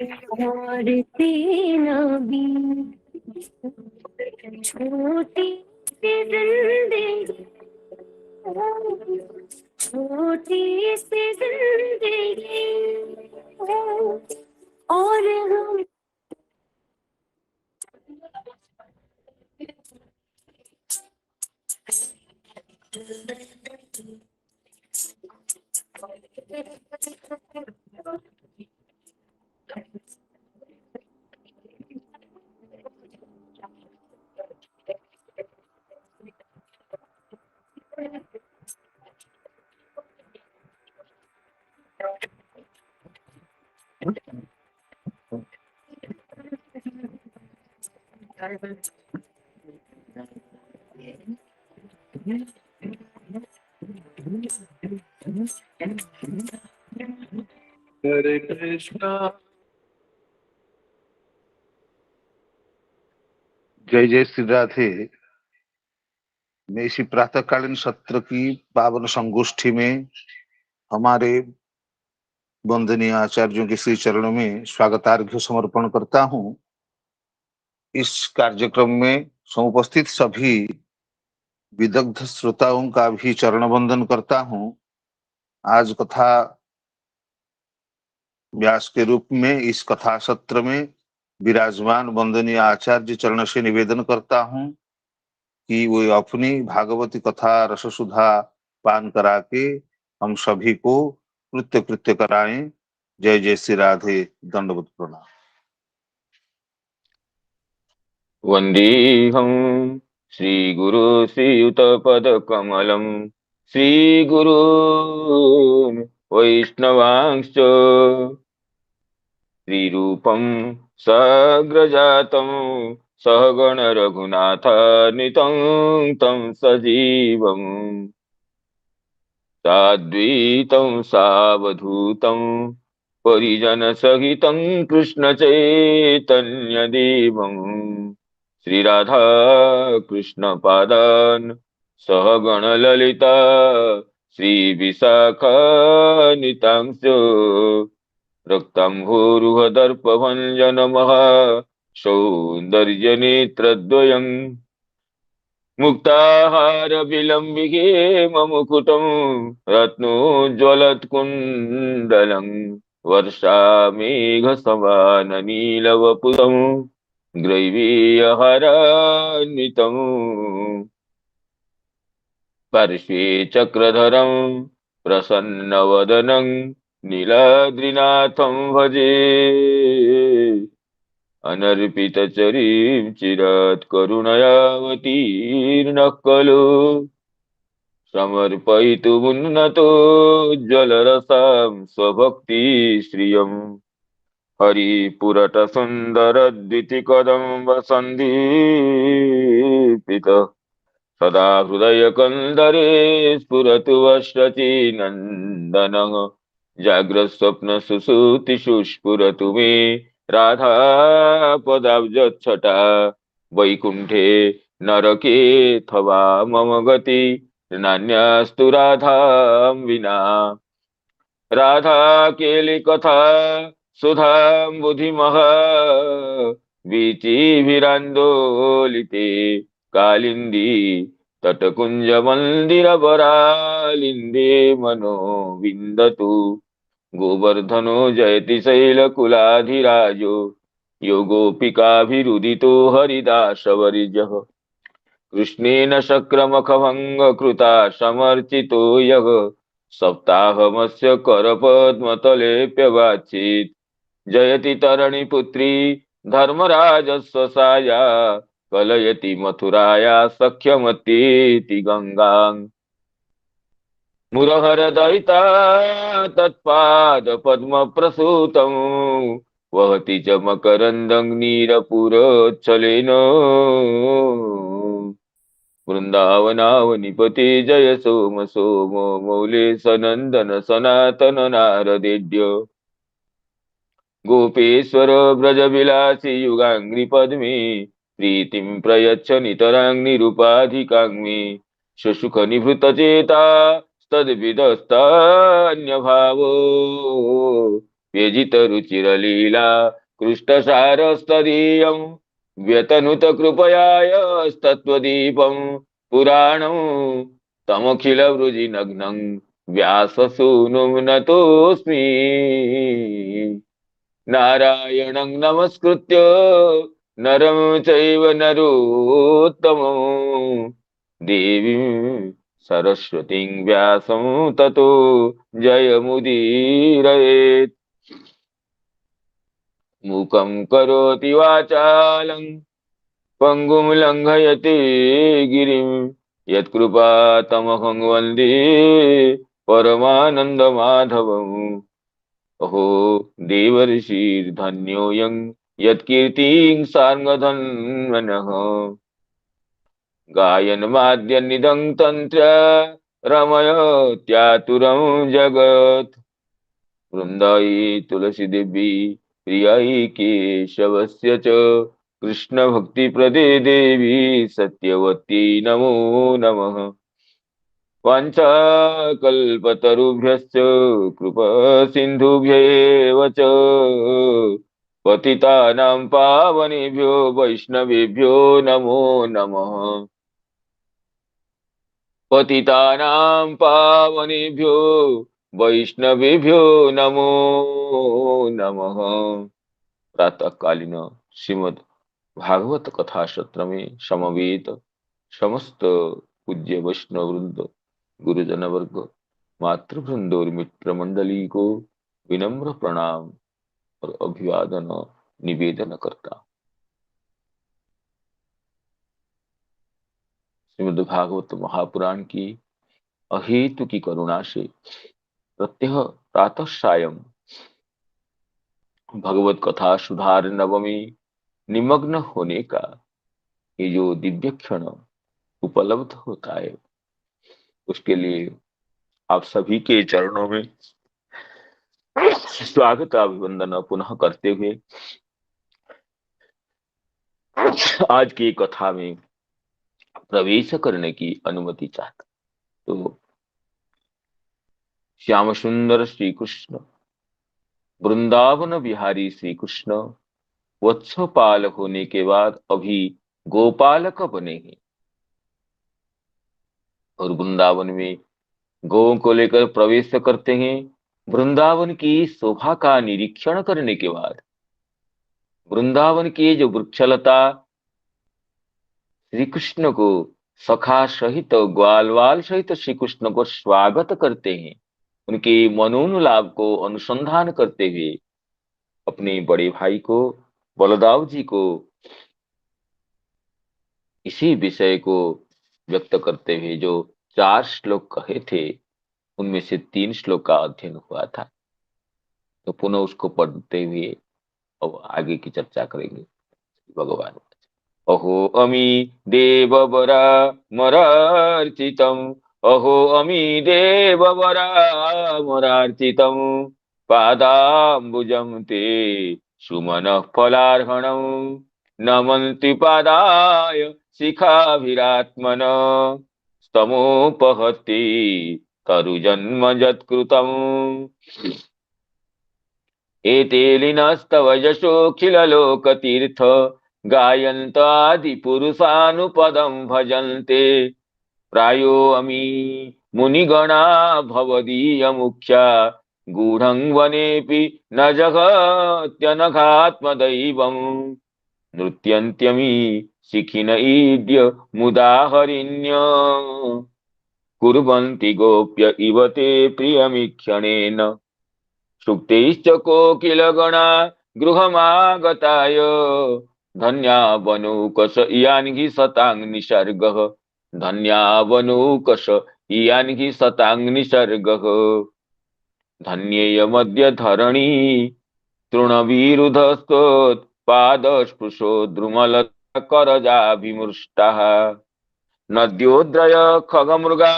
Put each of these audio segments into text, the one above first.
और तेरा भी छोटी सी जिंदगी, छोटी सी जिंदगी, और हम हरे कृष्णा। जय जय श्री राधे। मैं इसी प्रातःकालीन सत्र की पावन संगोष्ठी में हमारे वंदनीय आचार्यों के श्री चरणों में स्वागतार्घ्य समर्पण करता हूं। इस कार्यक्रम में समुपस्थित सभी विदग्ध श्रोताओं का भी चरण वंदन करता हूं। आज कथा व्यास के रूप में इस कथा सत्र में विराजमान वंदनीय आचार्य चरण से निवेदन करता हूं कि वो अपनी भागवती कथा रससुधा पान करा के हम सभी को कृत्य कृत्य कराएं। जय जय श्री राधे। दंडवत प्रणाम। वंदेहं श्रीगुरु श्रीयुतपदकमलं श्रीगुरून् वैष्णवांश्च श्रीरूपं साग्रजातं सहगण रघुनाथान्वितं तं सजीवम् साद्वैतं सावधूतं परिजनसहितं कृष्णचैतन्यदेवम् श्रीराधा कृष्णपादान् सहगणललिता श्रीविशाखान्वितांश्च रक्ताम्भोरुहदर्पभञ्जनमः सौन्दर्यनेत्रद्वयम् मुक्ताहारविलम्बिके ममुकुटं रत्नोज्ज्वलत्कुण्डलं वर्षामेघसमाननीलवपुतं ग्रैवीयहारान्वितम् पार्श्वे चक्रधरं प्रसन्नवदनं नीलाद्रिनाथं भजे अनर्पितचरीं चिरात्करुणयावतीर्णः खलु समर्पयितुमुन्नतोज्ज्वलरसां स्वभक्तिश्रियम् हरिपुरतसुन्दरद्वितिकदम्बसन्दीपितः सदा हृदयकन्दरे स्फुरतु वश्रचीनन्दनः जाग्रत्स्वप्नसुषुप्तिषु स्फुरतु मे राधापदाब्जच्छटा वैकुण्ठे नरकेऽथवा मम गति नान्यास्तु राधां विना राधा केलिकथा सुधां बुधिमः वीचिभिरान्दोलिते कालिन्दी तटकुञ्जमन्दिरवरालिन्दे मनो विन्दतु गोवर्धनो जयति शैलकुलाधिराजो यो गोपिकाभिरुदितो हरिदासवर्यः कृष्णेन शक्रमखभङ्गकृता समर्चितो यः सप्ताहमस्य करपद्मतलेऽप्यवाचेत् जयति तरणिपुत्री धर्मराजस्य साया कलयति मथुराया सख्यमतीति गङ्गाम् मुरहरदयिता तत्पादपद्मप्रसूतं वहति च मकरन्दं नीरपुरोच्छलेन वृंदावनावनिपते जय सोम सोम मौले सनंदन सनातन नारदेड्य गोपेश्वर व्रजविलासी युगांग्रि पद्मे प्रीतिं प्रयच्छ नितरां निरुपाधिकाङ्मे सुसुख निभृतचेता तद्विदस्तान्यभावो व्यजित रुचिरलीला कृष्णसारस्तदीयं व्यतनुत कृपयास्तत्त्वदीपं पुराणं तमखिलवृजिनग्नं व्याससूनुं नतोऽस्मि। नारायणं नमस्कृत्य नरं चैव नरोत्तमं देवीं सरस्वतीं व्यासं ततो जयमुदीरयेत्। मूकं करोति वाचालं पङ्गुं लङ्घयति गिरिं यत्कृपातमहं वन्दे परमानन्दमाधवम्। अहो देवर्षिर्धन्योऽयं यत्कीर्तिं सार्ङ्गधन्वनः गायन्माद्यन्निदं तन्त्र रमयत्यातुरं जगत्। वृन्दायै तुलसीदेवी प्रियै केशवस्य च कृष्णभक्तिप्रदे देवी सत्यवती नमो नमः। वाञ्छाकल्पतरुभ्यश्च कृपासिन्धुभ्येव च पतितानां पावनेभ्यो वैष्णवेभ्यो नमो नमः। पतितानां पावनेभ्यो वैष्णवेभ्यो नमो नमः। प्रातःकालीन श्रीमद् भागवत कथा सत्र में समवेत समस्त पूज्य वैष्णव वृंद, गुरुजन वर्ग, मातृवृंद और मित्र मंडली को विनम्र प्रणाम और अभिवादन निवेदन करता। श्रीमद् भागवत महापुराण की अहेतु की करुणा से प्रत्यह प्रातः सायं भगवत कथा सुधार नवमी निमग्न होने का ये जो दिव्य क्षण उपलब्ध होता है, उसके लिए आप सभी के चरणों में स्वागत अभिवंदन पुनः करते हुए आज की कथा में प्रवेश करने की अनुमति चाहता। तो श्याम सुंदर श्री कृष्ण, वृंदावन बिहारी श्री कृष्ण वत्सपाल होने के बाद अभी गोपालक बने हैं और वृंदावन में गौओं को लेकर प्रवेश करते हैं। वृंदावन की शोभा का निरीक्षण करने के बाद वृंदावन की जो वृक्षलता श्री कृष्ण को सखा सहित ग्वालवाल सहित श्री कृष्ण को स्वागत करते हैं। उनके मनोनुलाभ को अनुसंधान करते हुए अपने बड़े भाई को बलदाव जी को इसी विषय को व्यक्त करते हुए जो 4 श्लोक कहे थे, उनमें से 3 श्लोक का अध्ययन हुआ था। तो पुनः उसको पढ़ते हुए अब आगे की चर्चा करेंगे। भगवान, अहो अमी देववरा मरार्चितम्, अहो अमी देववरा मरार्चितम्, पादाम्बुजं ते सुमनः फलार्हणम्, नमन्ति पादाय शिखाभिरात्मन, स्तमोपहति तरुजन्म यत्कृतम्, एते लीनस्तव यशोऽखिललोकतीर्थ, गायन्त आदिपुरुषानुपदं भजन्ते, प्रायो अमी मुनिगणा भवदीयमुख्या, गूढं वनेऽपि न जगत्यनघात्मदैवम्, नृत्यन्त्यमी शिखिन ईड्य मुदा हरिण्य, कुर्वन्ति गोप्य इव ते प्रियमीक्षणेन, सुप्तैश्च कोकिलगणा गृहमागताय, धन्या वनौकस इयान्हि सतां निसर्गः, धन्या वनौकस इयान्हि सतां निसर्गः, धन्येयमद्य धरणी तृणविरुधस्तोत्पादस्पृशो द्रुमलकरजाभिमृष्टाः, नद्योद्रय खगमृगा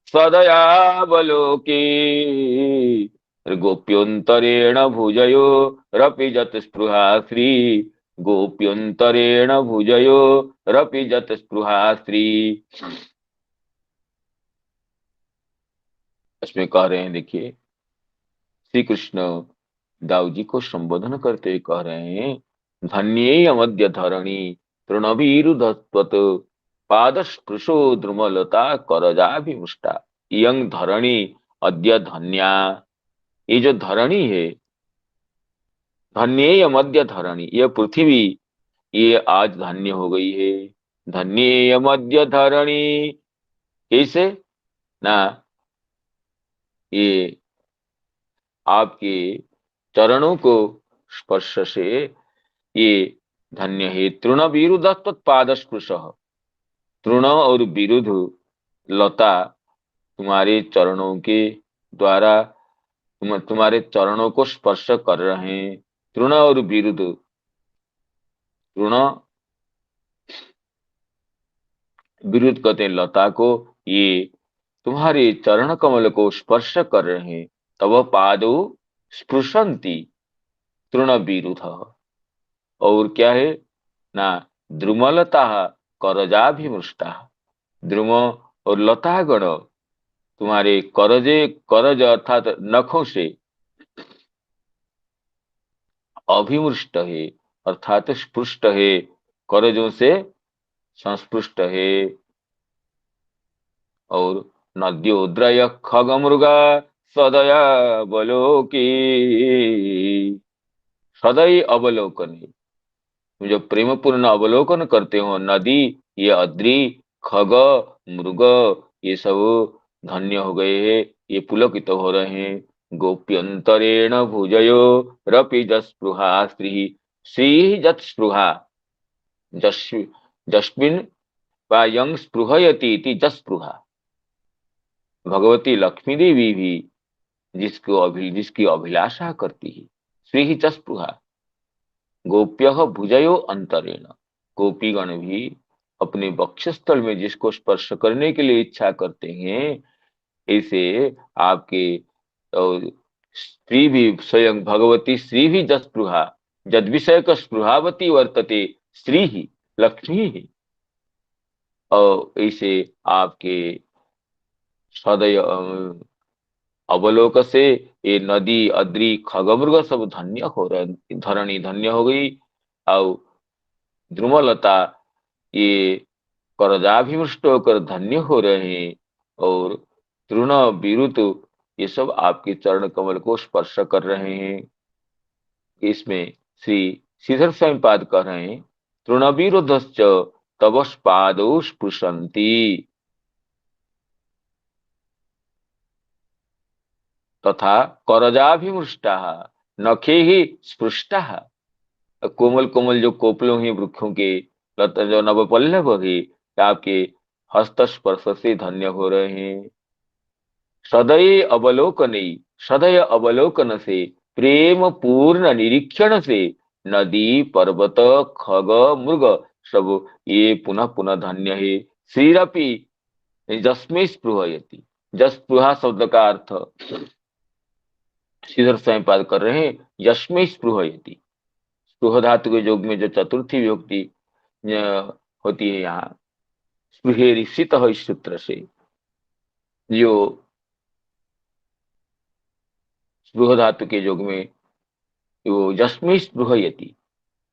सदयावलोके, गोप्योन्तरेण भुजयो रपिजत स्पृहा श्री, गोप्योन्तरेण भुजयो रपिजत स्पृहा श्री। इसमें कह रहे हैं, देखिए श्री कृष्ण दाऊ जी को संबोधन करते हुए कह रहे हैं, धन्येय मध्य धरणी तृणवीरुधत्वत पादस्पृशो द्रुमलता करजाभिमुष्टा। यंग धरणी अद्य धन्या। ये जो धरणी है, धन्येय मध्य धरणी, ये पृथ्वी ये आज धन्य हो गई है। धन्येय मध्य धरणी कैसे ना, ये आपके चरणों को स्पर्श से ये धन्य है। तृण विरुद्ध पाद स्पृश, तृण और विरुद्ध लता तुम्हारे चरणों के द्वारा तुम्हारे चरणों को स्पर्श कर रहे हैं। तृण और विरुद्ध, तृण विरुद्ध कहते हैं लता को, ये तुम्हारे चरण कमल को स्पर्श कर रहे हैं। तब पादो स्पृशंति तृण विरुद्ध, और क्या है ना, द्रुमलता करजाभिमृष्टा। द्रुम और लता गण तुम्हारे करजे, करज अर्थात नखों से अभिमृष्ट है, अर्थात स्पृष्ट है, करजों से संस्पृष्ट है। और नद्योद्रय खगमृगा सदया अवलोकी, सदैव अवलोकन, तुम जो प्रेम पूर्ण अवलोकन करते हो, नदी, ये अद्रि, खग, मृग, ये सब धन्य हो गए हैं, ये पुलकित तो हो रहे हैं। गोप्यंतरेण भुजयो रपि जस्पृहा स्त्री, श्री जत्स्पृहा, जस्मिन् वा यं स्पृहयति इति जस्पृहा। भगवती लक्ष्मी देवी भी जिसकी अभिलाषा करती है, श्री ही जस्पृहा। गोप्य भुजयो अंतरेण, गोपीगण भी अपने वक्षस्थल में जिसको स्पर्श करने के लिए इच्छा करते हैं, ऐसे आपके स्त्री भी, स्वयं भगवती श्री भी जस्पृहा, जद विषय का स्पृहावती वर्तते श्री ही, लक्ष्मी ही। और ऐसे आपके सदैव अवलोक से ये नदी, अद्रि, खगमृग सब धन्य हो रहे, धरणी धन्य हो गई। और द्रुमलता ये करजाभिमृष्ट होकर धन्य हो रहे हैं। और तृण विरुत ये सब आपके चरण कमल को स्पर्श कर रहे हैं। इसमें श्री श्रीधर स्वयं पाद कह रहे हैं, तृण विरुद्धश्च तव पादौ स्पृशन्ति तथा करजाभिमृष्टा नखे ही स्पृष्टा। कोमल कोमल जो कोपलों ही वृक्षों के लता जो नवपल्लव है, आपके हस्त स्पर्श से धन्य हो रहे हैं। सदैव अवलोकन, सदैव अवलोकन से, प्रेम पूर्ण निरीक्षण से नदी, पर्वत, खग, मृग सब ये पुनः पुनः धन्य है। श्रीरपि जस्मै स्पृहयति, जस्पृहा शब्द का अर्थ श्रीधर स्वयं पाद कर रहे हैं, यस्मै स्पृहयति। स्पृह धातु के योग में जो चतुर्थी विभक्ति होती है, यहाँ स्पृहेरि शीत इस सूत्र से जो स्पृह धातु के योग में वो यस्मै स्पृहयति,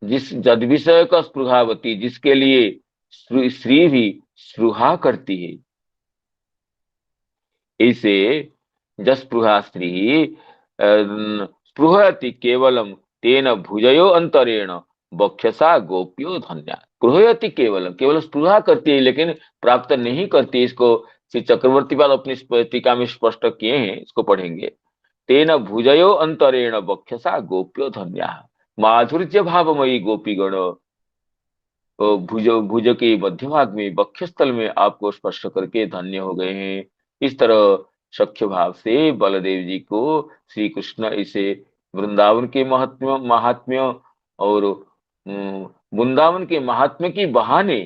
जिस जद विषय का स्पृहावती, जिसके लिए श्री भी स्पृहा करती है, ऐसे जस्पृहा स्त्री स्पृहयति केवलम तेन भुजयो अंतरेण वक्षसा गोप्यो धन्या। स्पृहयति केवलम, केवल स्पृहा करती है लेकिन प्राप्त नहीं करती। इसको श्री चक्रवर्ती पाद अपनी टीका में स्पष्ट किए हैं, इसको पढ़ेंगे। तेन भुजयो अंतरेण वक्षसा गोप्यो धन्या, माधुर्य भावमयी गोपीगण भुज के मध्य भाग में, वक्षस्थल में आपको स्पर्श करके धन्य हो गए हैं। इस तरह सख्य भाव से बलदेव जी को श्री कृष्ण इसे वृंदावन के महात्म्य और वृंदावन के महात्म्य की बहाने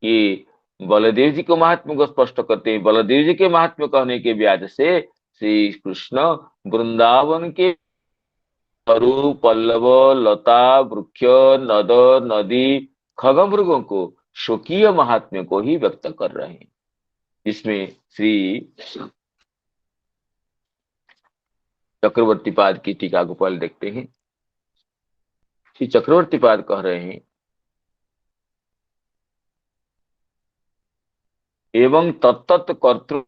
ये बलदेव जी को महात्म्य को स्पष्ट करते हैं। बलदेव जी के महात्म्य कहने के ब्याज से श्री कृष्ण वृंदावन के तरु, पल्लव, लता, वृक्ष, नद, नदी, खगमृगों को स्वकीय महात्म्य को ही व्यक्त कर रहे हैं, जिसमें श्री चक्रवर्ती पाद की टीका को पहले देखते हैं। श्री चक्रवर्ती पाद कह रहे हैं, एवं तत्त कर्तृ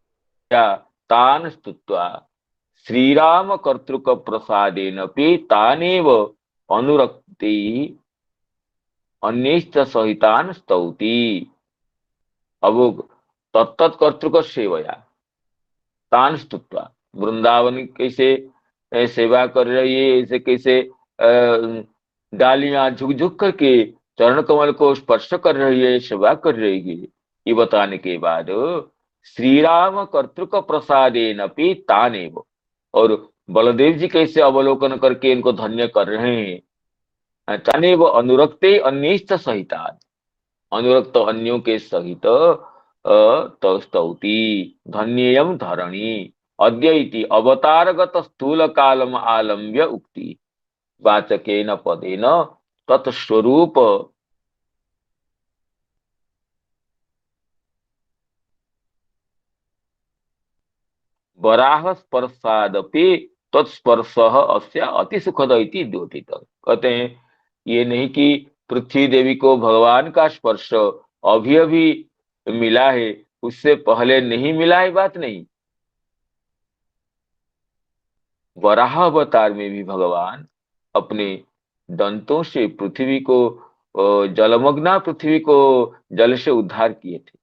तान स्तुत्वा श्रीराम कर्तृक प्रसादेनपि तानेव अनुरक्ति अन्यश्च सहितान स्तौति। अब वो तत्त कर्तृक सेवया तान स्तुत्वा, वृंदावन कैसे सेवा कर रही है, ऐसे कैसे डालियां झुक झुक करके चरण कमल को स्पर्श कर रही है, सेवा कर रही है, ये बताने के बाद श्री राम कर्तृक प्रसादेनपि तानेव, और बलदेव जी कैसे अवलोकन करके इनको धन्य कर रहे हैं, तानेव अनुरक्ते अन्यश्च सहितान, अनुरक्त अन्यों के सहित स्तौति धन्येयं धरणी अद्य इति अवतारगत स्थूल कालम आलम्ब्य उक्ति वाचकेन पदेन तत्स्वरूप वराह स्पर्शादपि तत्स्पर्श अस्य अति सुखद इति द्योतित। कहते हैं ये नहीं कि पृथ्वी देवी को भगवान का स्पर्श अभी अभी मिला है, उससे पहले नहीं मिला है, बात नहीं। वराह अवतार में भी भगवान अपने दंतों से पृथ्वी को जलमग्ना पृथ्वी को जल से उद्धार किए थे।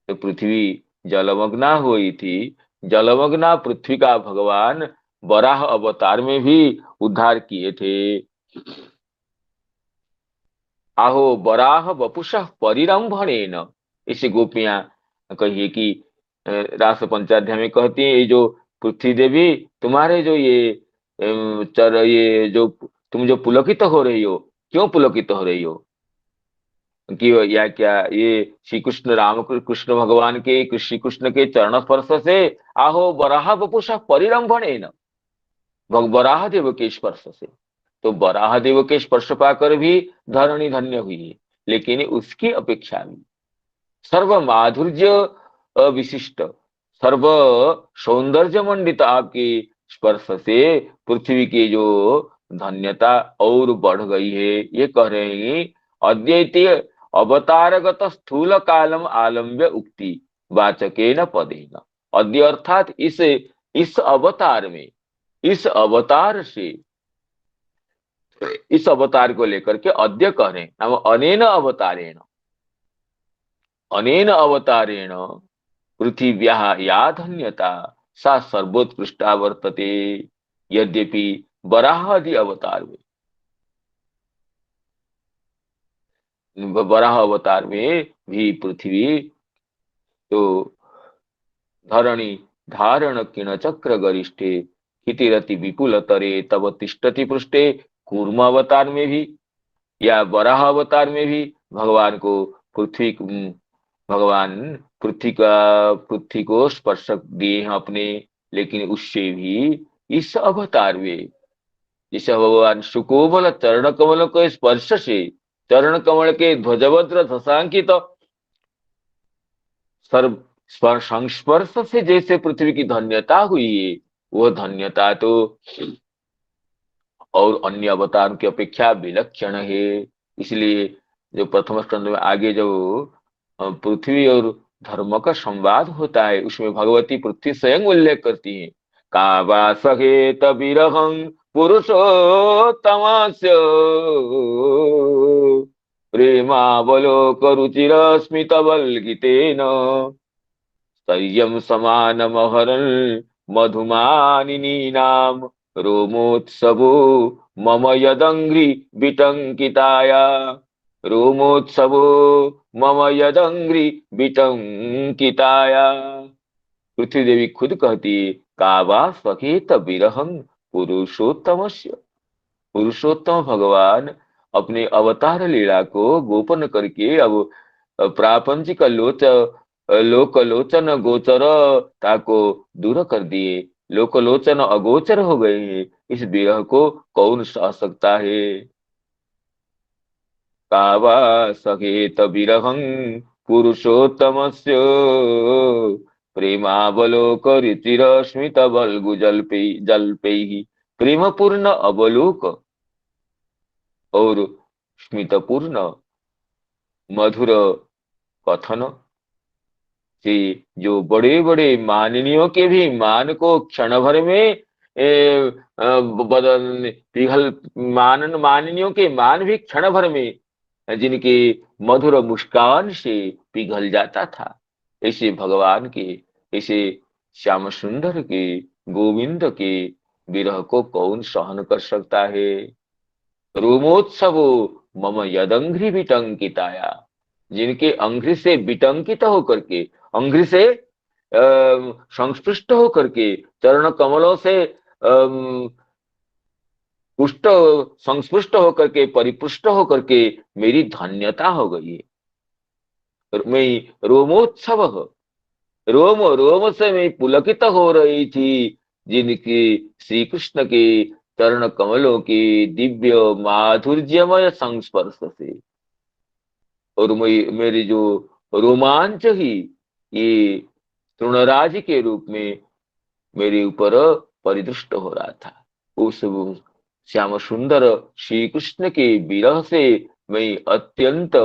तो पृथ्वी जलमग्ना हुई थी, जलमग्ना पृथ्वी का भगवान वराह अवतार में भी उद्धार किए थे। आहो वराह वपुषः परिरंभणेन, इसे गोपियां कहिए कि रास पंचाध्याय में कहती है, ये जो पृथ्वी देवी तुम्हारे जो ये जो तुम जो पुलकित हो रही हो, क्यों पुलकित हो रही हो, कि या क्या ये श्री कृष्ण राम कृष्ण भगवान के श्री कृष्ण के चरण स्पर्श से, आहो वराह वपुषः परिरंभणेन, वराह देव के स्पर्श से। तो वराह देव के स्पर्श पाकर भी धरणी धन्य हुई है, लेकिन उसकी अपेक्षा भी सर्व माधुर्य विशिष्ट, सर्व सौंदर्य मंडित आपके स्पर्श से पृथ्वी की जो धन्यता और बढ़ गई है। ये कह रहे हैं अद्वैतीय अवतारगत स्थूल कालम आलम्ब्य उक्ति वाचकेन पदेन, अद्य अर्थात इस अवतार में, इस अवतार से, इस अवतार को लेकर के अद्य कह रहे हैं, नाम अनेन अवतारेण पृथिव्याः या धन्यता सा सर्वोत्कृष्टा वर्तते। यद्यपि वराहादि अवतार में भी पृथ्वी तो धरणी धारण किण चक्र गरिष्ठे हितिरति विपुल तरे तब तिष्ठति पृष्ठे, कूर्म अवतार में भी या वराह अवतार में भी भगवान को पृथ्वी को स्पर्शक दिए हैं अपने, लेकिन उससे भी इस अवतार में जिस भगवान सुकोमल चरण कमल के स्पर्श से, चरण कमल के ध्वजवज्र धसांकित संस्पर्श से जैसे पृथ्वी की धन्यता हुई है, वह धन्यता तो और अन्य अवतारों की अपेक्षा विलक्षण है। इसलिए जो प्रथम स्कंद में आगे जो पृथ्वी और धर्म का संवाद होता है, उसमें भगवती पृथ्वी स्वयं उल्लेख करती है, कावा सखेत विरहं पुरुषोत्तमस्य प्रेमावलोक रुचिर स्मित वल्गितेन संयम समानमहरन् मधुमानिनीनां रोमोत्सवो मम यदंग्रि विटंकिताया, रोमोत्सवो मम यदंग्रि विटंकिताया। पृथ्वी देवी खुद कहती है, कावा सखेत विरहं पुरुषोत्तमस्य, पुरुषोत्तम भगवान अपने अवतार लीला को गोपन करके अब प्रापंचिक लोकलोचन गोचरता को दूर कर दिए, लोकलोचन अगोचर हो गए हैं। इस विरह को कौन सह सकता है। कावा सखेत विरहं पुरुषोत्तमस्य प्रेमावलोक रुचिरस्मित बल्गु जल्पे ही प्रेम पूर्ण अवलोक और स्मित पूर्ण मधुर कथन से जो बड़े बड़े माननीयों के भी मान को क्षण भर में बदल पिघल माननीयों के मान भी क्षण भर में जिनके मधुर मुस्कान से पिघल जाता था, ऐसे भगवान के, ऐसे श्याम सुंदर के, गोविंद के विरह को कौन सहन कर सकता है। रोमोत्सव मम यदंघ्रि विटंकिताया, जिनके अंघ्रि से विटंकित होकर के, अंघ्रि से संस्पृष्ट होकर के, चरण कमलों से पुष्ट संस्पृष्ट होकर के, परिपुष्ट होकर के मेरी धन्यता हो गई है। मैं रोमोत्सव, रोम रोम से मैं पुलकित हो रही थी, जिनकी श्री कृष्ण के चरण कमलों के दिव्य माधुर्यमय संस्पर्श से, और मेरी जो रोमांच ही ये तृणराज के रूप में मेरे ऊपर परिदृष्ट हो रहा था। उस श्याम सुंदर श्री कृष्ण के विरह से मैं अत्यंत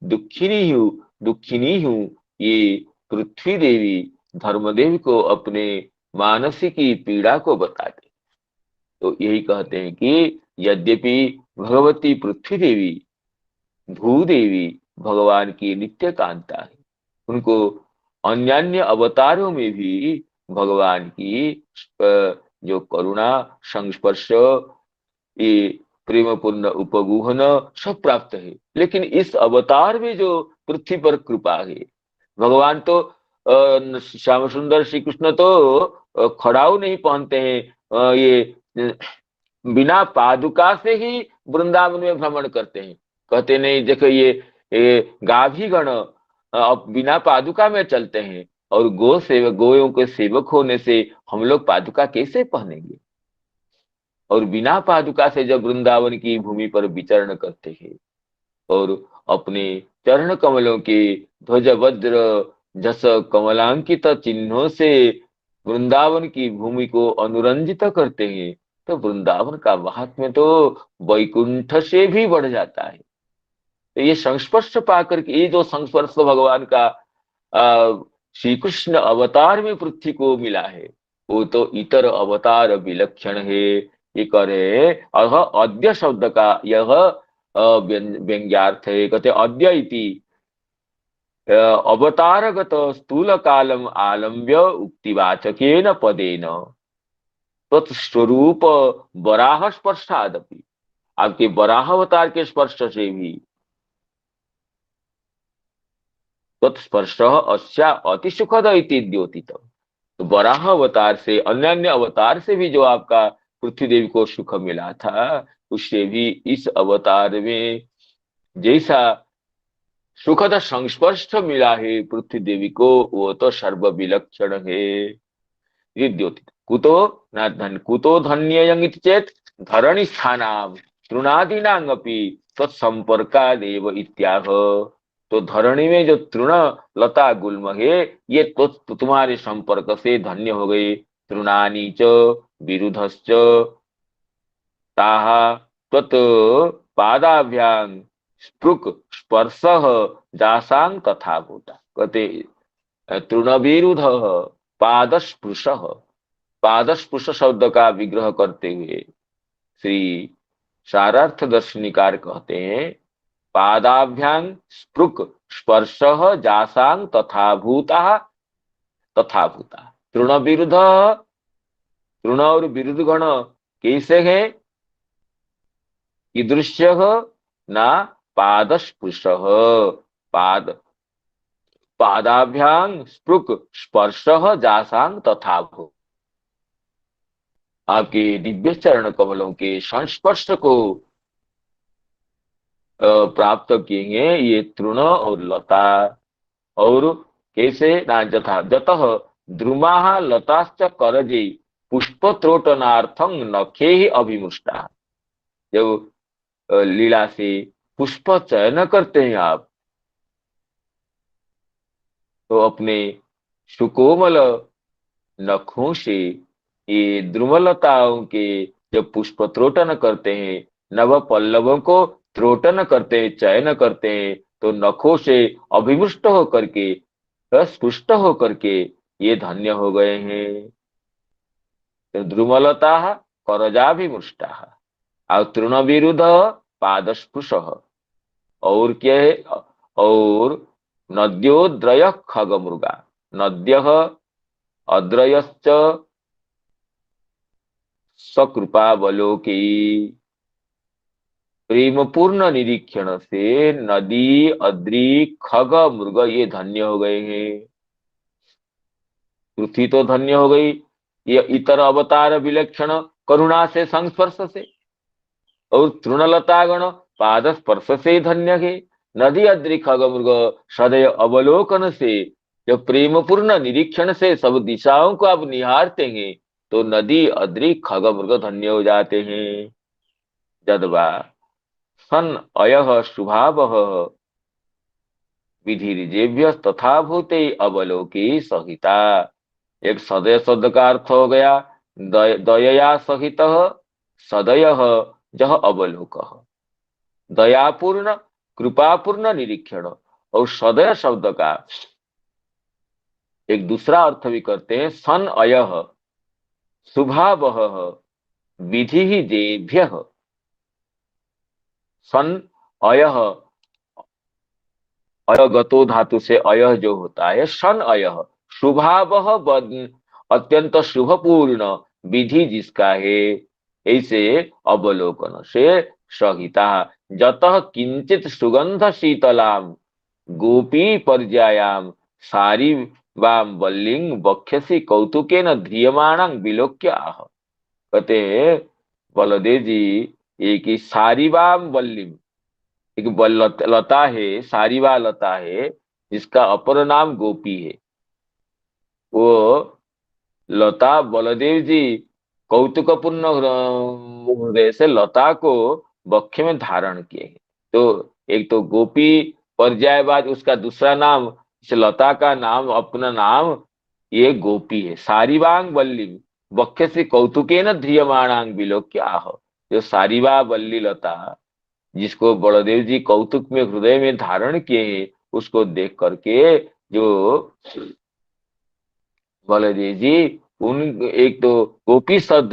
दुखिनी हूँ। ये पृथ्वी देवी धर्मदेव को अपने मानसिकी पीड़ा को बताते, तो यही कहते हैं कि यद्यपि भगवती पृथ्वी देवी भूदेवी भगवान की नित्य कांता है, उनको अन्यान्य अवतारों में भी भगवान की जो करुणा संस्पर्श, ये प्रेम पूर्ण उपगुहन सब प्राप्त है, लेकिन इस अवतार में जो पृथ्वी पर कृपा है, भगवान तो श्याम सुंदर श्री कृष्ण तो खड़ाऊ नहीं पहनते हैं, ये बिना पादुका से ही वृंदावन में भ्रमण करते हैं। कहते नहीं देखो ये गाभीगण अब बिना पादुका में चलते हैं, और गोयों के सेवक होने से हम लोग पादुका कैसे पहनेंगे। और बिना पादुका से जब वृंदावन की भूमि पर विचरण करते हैं और अपने चरण कमलों के ध्वज वज्र जस कमलांकित चिन्हों से वृंदावन की भूमि को अनुरंजित करते हैं, तो वृंदावन का महात्म्य तो वैकुंठ से भी बढ़ जाता है। तो ये संस्पर्श पाकर के, ये जो संस्पर्श भगवान का श्री कृष्ण अवतार में पृथ्वी को मिला है, वो तो इतर अवतार विलक्षण है। ये करे अद्य शब्द का यह व्यंग्यार्थ है। कहते अद्य इति अवतारगत स्थूल कालम आलम्ब्य उक्तिवाचकेन पदेन तत्स्वरूप वराह स्पर्शादपि, आपके वराह अवतार के स्पर्श से भी तत्स्पर्श अस्या अति सुखद इति द्योतित, तो वराह अवतार से, अन्य अवतार से भी जो आपका पृथ्वी देवी को सुख मिला था, उससे भी इस अवतार में जैसा सुखद संस्पर्श मिला है पृथ्वी देवी को, वो तो सर्व विलक्षण है। द्योतित कुतो न धन कुतो धन्ययं चेत धरणि स्थानाम तृणादीनांगपि तत्संपर्कादेव इत्याह। तो धरणी में जो तृण लता गुल्म है, ये तो तुम्हारे संपर्क से धन्य हो गए। तृणानी च विरुधश्च ताहा त्वत् पादाभ्यां स्पृक स्पर्शः जासां तथा भूता। कहते तृणविरुध पादस्पृशः, पादस्पृश शब्द का विग्रह करते हुए श्री सारार्थ दर्शनिकार कहते हैं पादाभ्यां स्पृक स्पर्शः जासां तथा भूता। तथा भूता तृण विरुद्ध, तृण और विरुद्ध गण कैसे है? ईदृश्य न पादस्पृशः, पाद पादाभ्यां स्पृक स्पर्शः जासां तथा भूता। आपके दिव्य चरण कमलों के संस्पर्श को प्राप्त किए ये तृण और लता। और कैसे ना जथा जतः द्रुमा लताश्च करजे पुष्प त्रोटनार्थं नखे ही अभिमुष्टा। जब लीला से पुष्प चयन करते हैं आप, तो अपने सुकोमल नखों से ये द्रुमलताओं के जब पुष्प त्रोटन करते हैं, नव पल्लवों को त्रोटन करते हैं, चयन करते हैं, तो नखों से अभिमुष्ट होकर के, स्पुष्ट होकर के ये धन्य हो गए हैं। तो द्रुमलता करजाभिमुष्टा और तृण विरुद्ध पादस्पृश। और क्या है? और नद्योद्रय खगमृगा, नद्य अद्रयश्च सकृपावलोकी। प्रेम पूर्ण निरीक्षण से नदी, अद्रि, खग, मृग ये धन्य हो गए हैं। पृथ्वी तो धन्य हो गई, ये इतर अवतार विलक्षण करुणा से संस्पर्श से, और तृणलतागण पाद स्पर्श से धन्य है। नदी, अद्रि, खग, मृग सदैव अवलोकन से, जब प्रेम पूर्ण निरीक्षण से सब दिशाओं को आप निहारते हैं, तो नदी, अद्रि, खग, मृग धन्य हो जाते हैं। जदवा सन अयः शुभावः विधिर्जेभ्य तथा भूते अवलोकी सहिता। एक सदय शब्द का अर्थ हो गया दयया सहित सदय जह अवलोक, दयापूर्ण कृपापूर्ण निरीक्षण। और सदय शब्द का एक दूसरा अर्थ भी करते हैं सन अयः शुभावह विधि जेभ्य। सन अयः, अयगतो धातु से अयह जो होता है, सन अयह शुभावह अत्यंत शुभपूर्ण विधि जिसका है, ऐसे अवलोकन से सहिता जतः किंचित सुगंध शीतलाम गोपी पर्यायाम सारी वाम वल्लिंग वक्षसि कौतुकेन ध्रियमाणं विलोक्य आह। कहते हैं बलदेव जी, एक ही सारी वाम वल्लिम, एक लता है, सारीवा लता है, जिसका अपर नाम गोपी है। वो लता बलदेव जी कौतुकपूर्ण हृदय से लता को वक्ष में धारण किए हैं। तो एक तो गोपी पर्यायवाच, उसका दूसरा नाम, इस लता का नाम, अपना नाम ये गोपी है। सारीवांग वल्ली वक्ष से कौतुकेन ध्रियमाणांग विलोक्य आह। जो सारीवा वल्ली लता, जिसको बलदेव जी कौतुक में हृदय में धारण किए हैं, उसको देख करके जो बलदेव जी उन, एक तो गोपी शब्द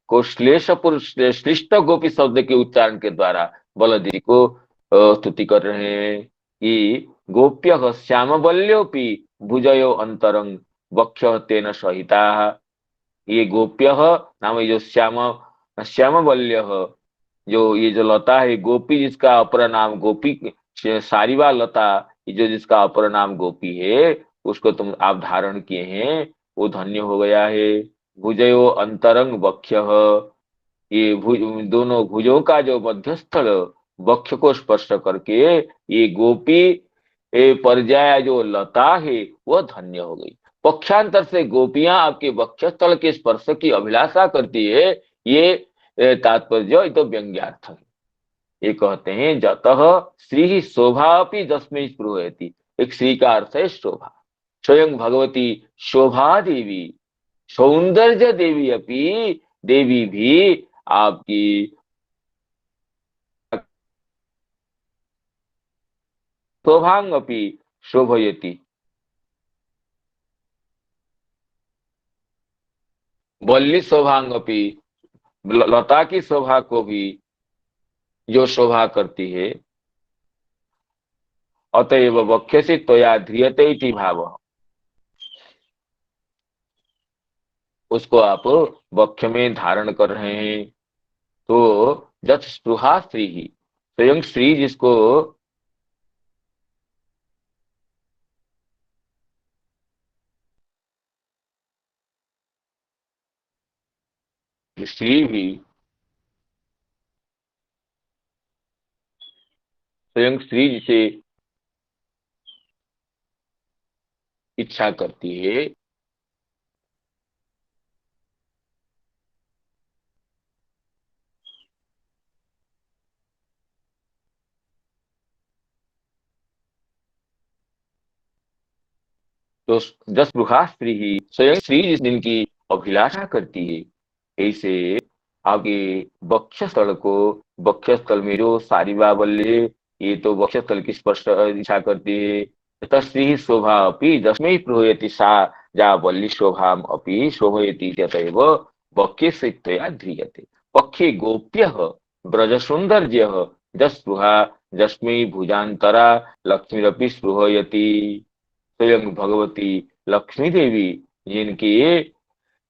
को श्लिष्ट गोपी शब्द के उच्चारण के द्वारा बलदेव जी को स्तुति कर रहे हैं कि गोप्य श्याम बल्योपि भुजयो अंतरंग वक्ष तेन सहिता। ये गोप्य नाम, ये जो श्याम श्याम बल्य, जो ये जो लता है गोपी, जिसका अपर नाम गोपी, सारीवा लता, ये जो जिसका अपर नाम गोपी है, उसको तुम आप धारण किए हैं, वो धन्य हो गया है। भुजयो अंतरंग वक्ष, ये भुज, दोनों भुजों का जो मध्यस्थल वक्ष को स्पर्श करके ये गोपी पर्याय जो लता है वह धन्य हो गई। पक्षांतर से गोपियां आपके वक्षस्थल के स्पर्श की अभिलाषा करती है, ये तात्पर्य, ये तो व्यंग्यार्थ है। ये कहते हैं जतः श्री शोभा अपनी जस्मै स्पृहयति। एक श्री का अर्थ है शोभा, स्वयं भगवती शोभा देवी, सौंदर्य देवी अपनी, देवी भी आपकी शोभांग अपनी शोभयति। वल्ली शोभांग अपनी, लता की शोभा को भी जो शोभा करती है, अतएव वक्षसि त्वया ध्रियते इति भाव, उसको आप वक्ष में धारण कर रहे हैं। तो जत स्पृहा स्त्री ही, स्वयं स्त्री जिसको स्त्री भी स्वयं स्त्री जिसे इच्छा करती है, तो जसपृहा स्त्री ही स्वयं श्री जिनकी अभिलाषा करती है, ऐसे आगे वक्षस्थल को, वक्षस्थल में जो सारिवा बल्ले, ये तो वक्षस्थल की स्पष्ट इच्छा करती है। तस्त्री शोभा अपि जस्मै प्रहयति सा जा वल्ली शोभाम अपि शोभयति यतैव वक्षे स्थित्वा ध्रियते। पक्षे गोप्यः ब्रज सौंदर्यः जस्पृहा जस्मै भुजान्तरा लक्ष्मीरपि स्पृहयति। स्वयं भगवती लक्ष्मी देवी जिनके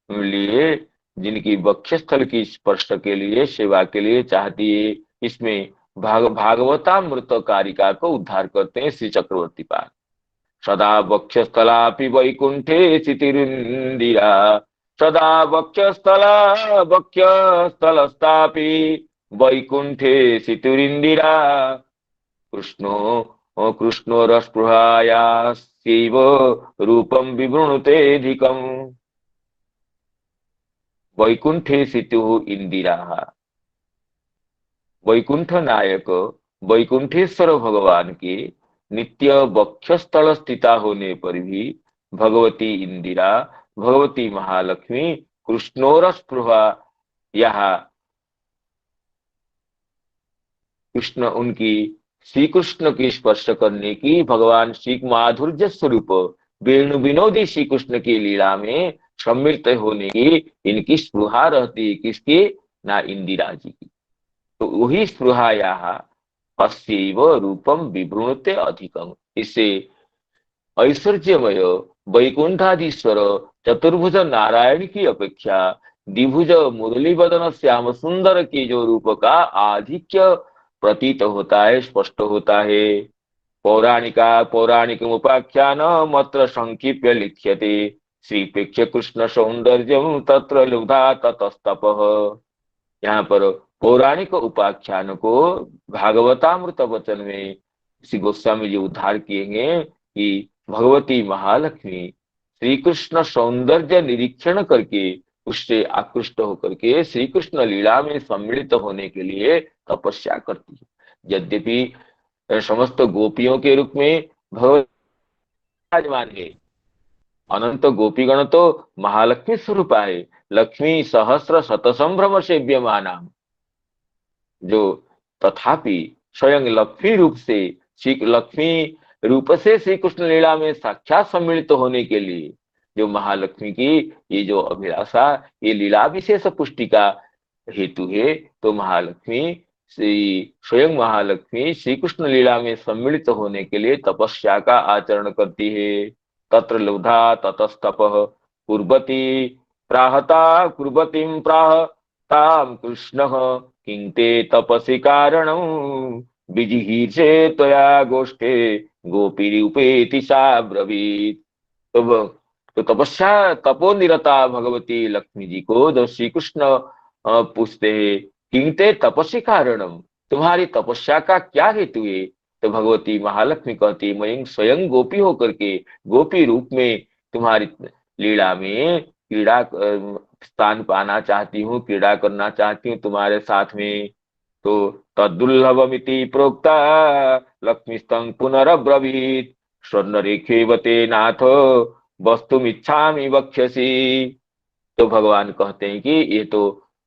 लिए, जिनकी वक्षस्थल की स्पर्श के लिए, सेवा के लिए चाहती है, इसमें भागवतामृत कारिका को उद्धार करते हैं श्री चक्रवर्ती पाद। सदा वक्षस्थलापि वैकुंठे स्थितिरिंदिरा, सदा वक्षस्थलस्तापि वैकुंठे स्थितिरिंदिरा। कृष्णो रसस्पृहायास्यैव रूपं विवृणुतेऽधिकम्। वैकुंठे स्थितु इंदिरा, वैकुंठ नायक वैकुंठेश्वर भगवान के नित्य वक्षस्थल स्थिता होने पर भी भगवती इंदिरा, भगवती महालक्ष्मी कृष्णोरस्पृहा, यहाँ कृष्ण उनकी श्री कृष्ण की स्पर्श करने की, भगवान श्री माधुर्य स्वरूप वेणु विनोदी श्री कृष्ण की लीला में सम्मिलित होने की इनकी स्पृहा रहती है। किसकी? ना इंदिरा जी की। तो वही स्पृहा यहाँ अस्यैव रूपम विवृणुते अधिकम, इससे ऐश्वर्यमय वैकुंठाधीश्वर चतुर्भुज नारायण की अपेक्षा द्विभुज मुरली बदन श्याम सुंदर के जो रूप का आधिक्य प्रतीत होता है, स्पष्ट होता है। पौराणिक उपाख्यान मत्र संक्षिप्य लिख्यते, श्रीपेक्ष कृष्ण सौंदर्यम तत्र लुब्धा ततस्तपः। यहाँ पर पौराणिक उपाख्यान को भागवतामृत वचन में श्री गोस्वामी जी उद्धार किए कि भगवती महालक्ष्मी श्री कृष्ण सौंदर्य निरीक्षण करके उससे आकृष्ट होकर के श्री कृष्ण लीला में सम्मिलित होने के लिए तपस्या करती है। यद्यपि समस्त गोपियों के रूप में भगवती विराजमान है, अनंत गोपीगण तो महालक्ष्मी स्वरूपा है। लक्ष्मी सहस्र शत संभ्रम सेव्यमाना, जो तथापि स्वयं लक्ष्मी रूप से, श्री लक्ष्मी रूप से श्री कृष्ण लीला में साक्षात सम्मिलित होने के लिए जो महालक्ष्मी की ये जो अभिलाषा, ये लीला विशेष पुष्टि का हेतु है। तो महालक्ष्मी स्वयं महालक्ष्मी श्री कृष्ण लीला में सम्मिलित होने के लिए तपस्या का आचरण करती है। तत्र लुब्धा ततस्तपः कुर्वती प्राहता कुर्वतीं प्राह ताम कृष्णः किं ते तपसि कारणं विजिहीर्षे त्वया गोष्ठे गोपीरूपेति सा ब्रवीत। तो तपस्या तपोनिरता भगवती लक्ष्मी जी को जब श्री कृष्ण पूछते हैं किं ते तपसि कारणम, तुम्हारी तपस्या का क्या हेतु है, तो भगवती महालक्ष्मी कहती मैं स्वयं गोपी होकर के गोपी रूप में तुम्हारी लीला में क्रीड़ा स्थान पाना चाहती हूँ, क्रीड़ा करना चाहती हूँ तुम्हारे साथ में। तो तदुर्लभमिति प्रोक्ता लक्ष्मीस्तं पुनरब्रवीत स्वर्ण रेखेवते नाथ वस्तुमिच्छामि वक्ष्यसि। तो भगवान कहते हैं कि ये तो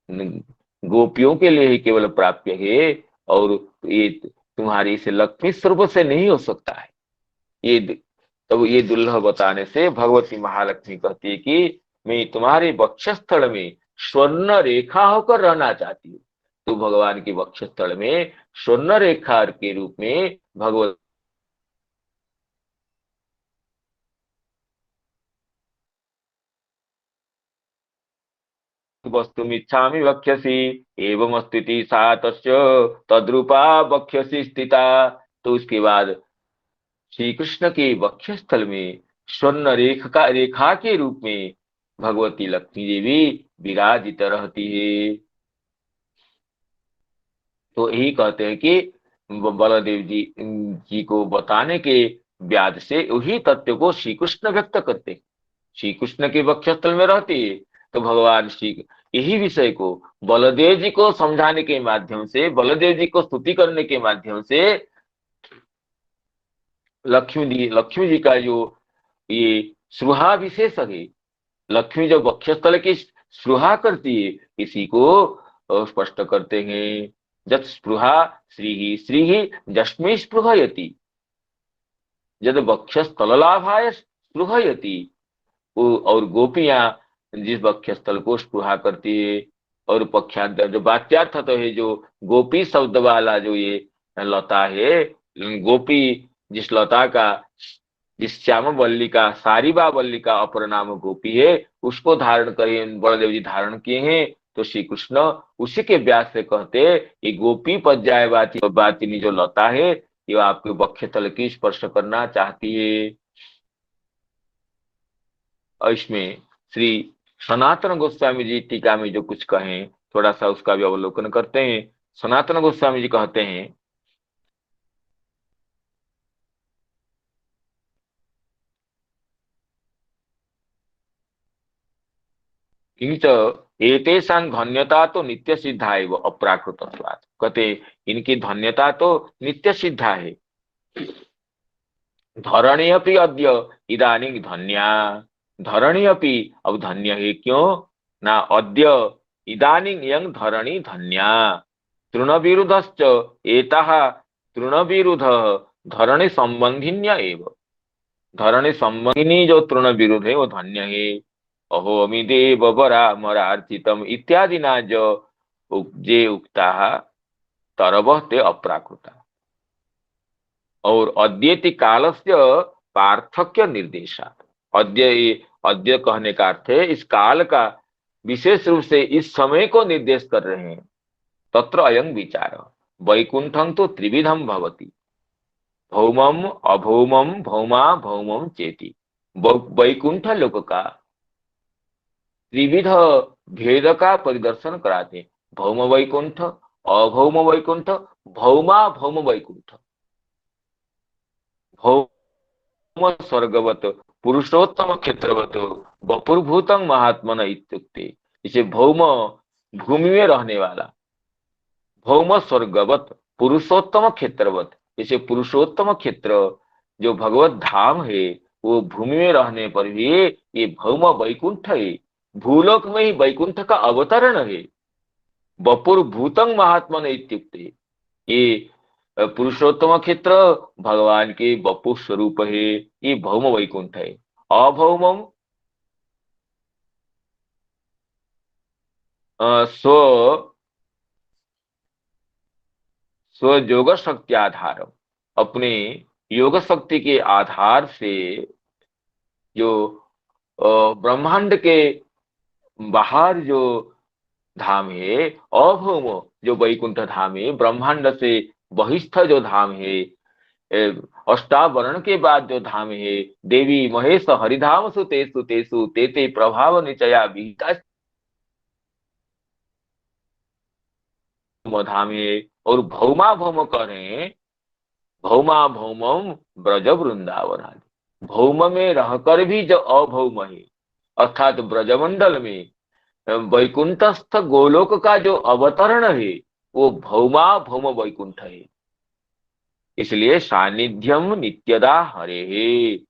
गोपियों के लिए ही केवल प्राप्य है, और ये तुम्हारी इसे लक्ष्मी स्वरूप से नहीं हो सकता है। ये तब ये दुर्लभ बताने से भगवती महालक्ष्मी कहती है कि मैं तुम्हारे वक्षस्थल में स्वर्ण रेखा होकर रहना चाहती हूँ। तो भगवान के वक्षस्थल में स्वर्ण रेखा के रूप में भगवत वस्तुमिच्छामि वक्ष्यसि एवं स्थिति सा तस्य तद्रूपा वक्ष्यसि स्थिता। तो उसके बाद श्री कृष्ण के वक्षस्थल में स्वर्ण रेखा के रूप में भगवती लक्ष्मी देवी विराजित रहती है। तो यही कहते हैं कि बलदेव जी को बताने के ब्याज से वही तत्व को श्री कृष्ण व्यक्त करते हैं। श्री कृष्ण के वक्षस्थल में रहती है, तो भगवान श्री यही विषय को बलदेव जी को समझाने के माध्यम से, बलदेव जी को स्तुति करने के माध्यम से लक्ष्मी जी का जो ये स्पृहा विशेष है। लक्ष्मी जो वक्षस्थल की स्पृहा करती है, इसी को स्पष्ट करते हैं। जत स्पृहा श्री ही जस्मै स्पृहयति, जद वक्षस्थलाभाय स्पृहयति। और गोपियां जिस वक्षस्थल को स्पृहा करती है। और पक्षांतर जो वाच्यार्थ तो है, जो गोपी शब्द वाला जो ये लता है, गोपी जिस लता का, जिस श्याम वल्ली का, सारीबा वल्ली का अपर नाम गोपी है, उसको धारण करे बलदेव जी धारण किए हैं। तो श्री कृष्ण उसी के व्यास से कहते, ये गोपी पज्जाय बातिनी जो लता है, ये आपके वक्षस्थल की स्पर्श करना चाहती है। और इसमें श्री सनातन गोस्वामी जी टीका में जो कुछ कहें, थोड़ा सा उसका भी अवलोकन करते हैं। सनातन गोस्वामी जी कहते हैं, किंच एतेषां धन्यता तो नित्य सिद्धा एव अप्राकृतत्वात्। कहते इनकी धन्यता तो नित्य सिद्धा है। धरणी अपि अद्य इदानीं धन्या। धरणी अपि अब धन्य है, क्यों ना अद्य इदानीं यं धरणी धन्या। तृणविरुधश्च एतः तृणविरुधः धरणी संबंधिन्य एव। धरणी संबंधिनी जो तृण विरुद्ध है वो धन्य है। अहो अमिदेव परामरार्चितम इत्यादि ना जो जे उक्ता तरवः ते अप्राकृता। और अद्येति कालस्य पार्थक्य निर्देशात्। अद्य कहने का अर्थ है इस काल का, विशेष रूप से इस समय को निर्देश कर रहे हैं। तत्र अयं विचार वैकुंठं तो त्रिविधम भवति, भौमम अभौमम भौमा भौमम चेति। वैकुंठ लोक का त्रिविध भेद का परिदर्शन कराते हैं। भौम वैकुंठ, अभौम वैकुंठ, भौमा भौम वैकुंठ। भौम स्वर्गवत पुरुषोत्तम क्षेत्रवत वपुर्भूतं महात्मन इत्युक्ते। इसे भौम भूमि में रहने वाला, भौम स्वर्गवत पुरुषोत्तम क्षेत्रवत, इसे पुरुषोत्तम क्षेत्र जो भगवत धाम है, वो भूमि में रहने पर भी ये भौम वैकुंठ है। भूलोक में ही वैकुंठ का अवतरण है। वपुर भूतंग महात्मन इत्युक्ते, ये पुरुषोत्तम क्षेत्र भगवान के वपु स्वरूप है, ये भौम वैकुंठ है। अभौमम स्व योग शक्ति आधार, अपने योग शक्ति के आधार से जो ब्रह्मांड के बाहर जो धाम है, अभौम जो वैकुंठ धाम है, ब्रह्मांड से बहिस्थ जो धाम है, अष्टावरण के बाद जो धाम है, देवी महेश हरिधाम सुतेषु तेषु तेते प्रभाव निचया विहिता धाम है। और भौमा भौम कह रहे हैं, भौमा भौमम ब्रज वृंदावन आदि। भौम में रहकर भी जो अभौम है, अर्थात ब्रजमंडल में वैकुंठस्थ गोलोक का जो अवतरण है, वो भौमा भौम वैकुंठ है। इसलिए सानिध्यम नित्यदा हरे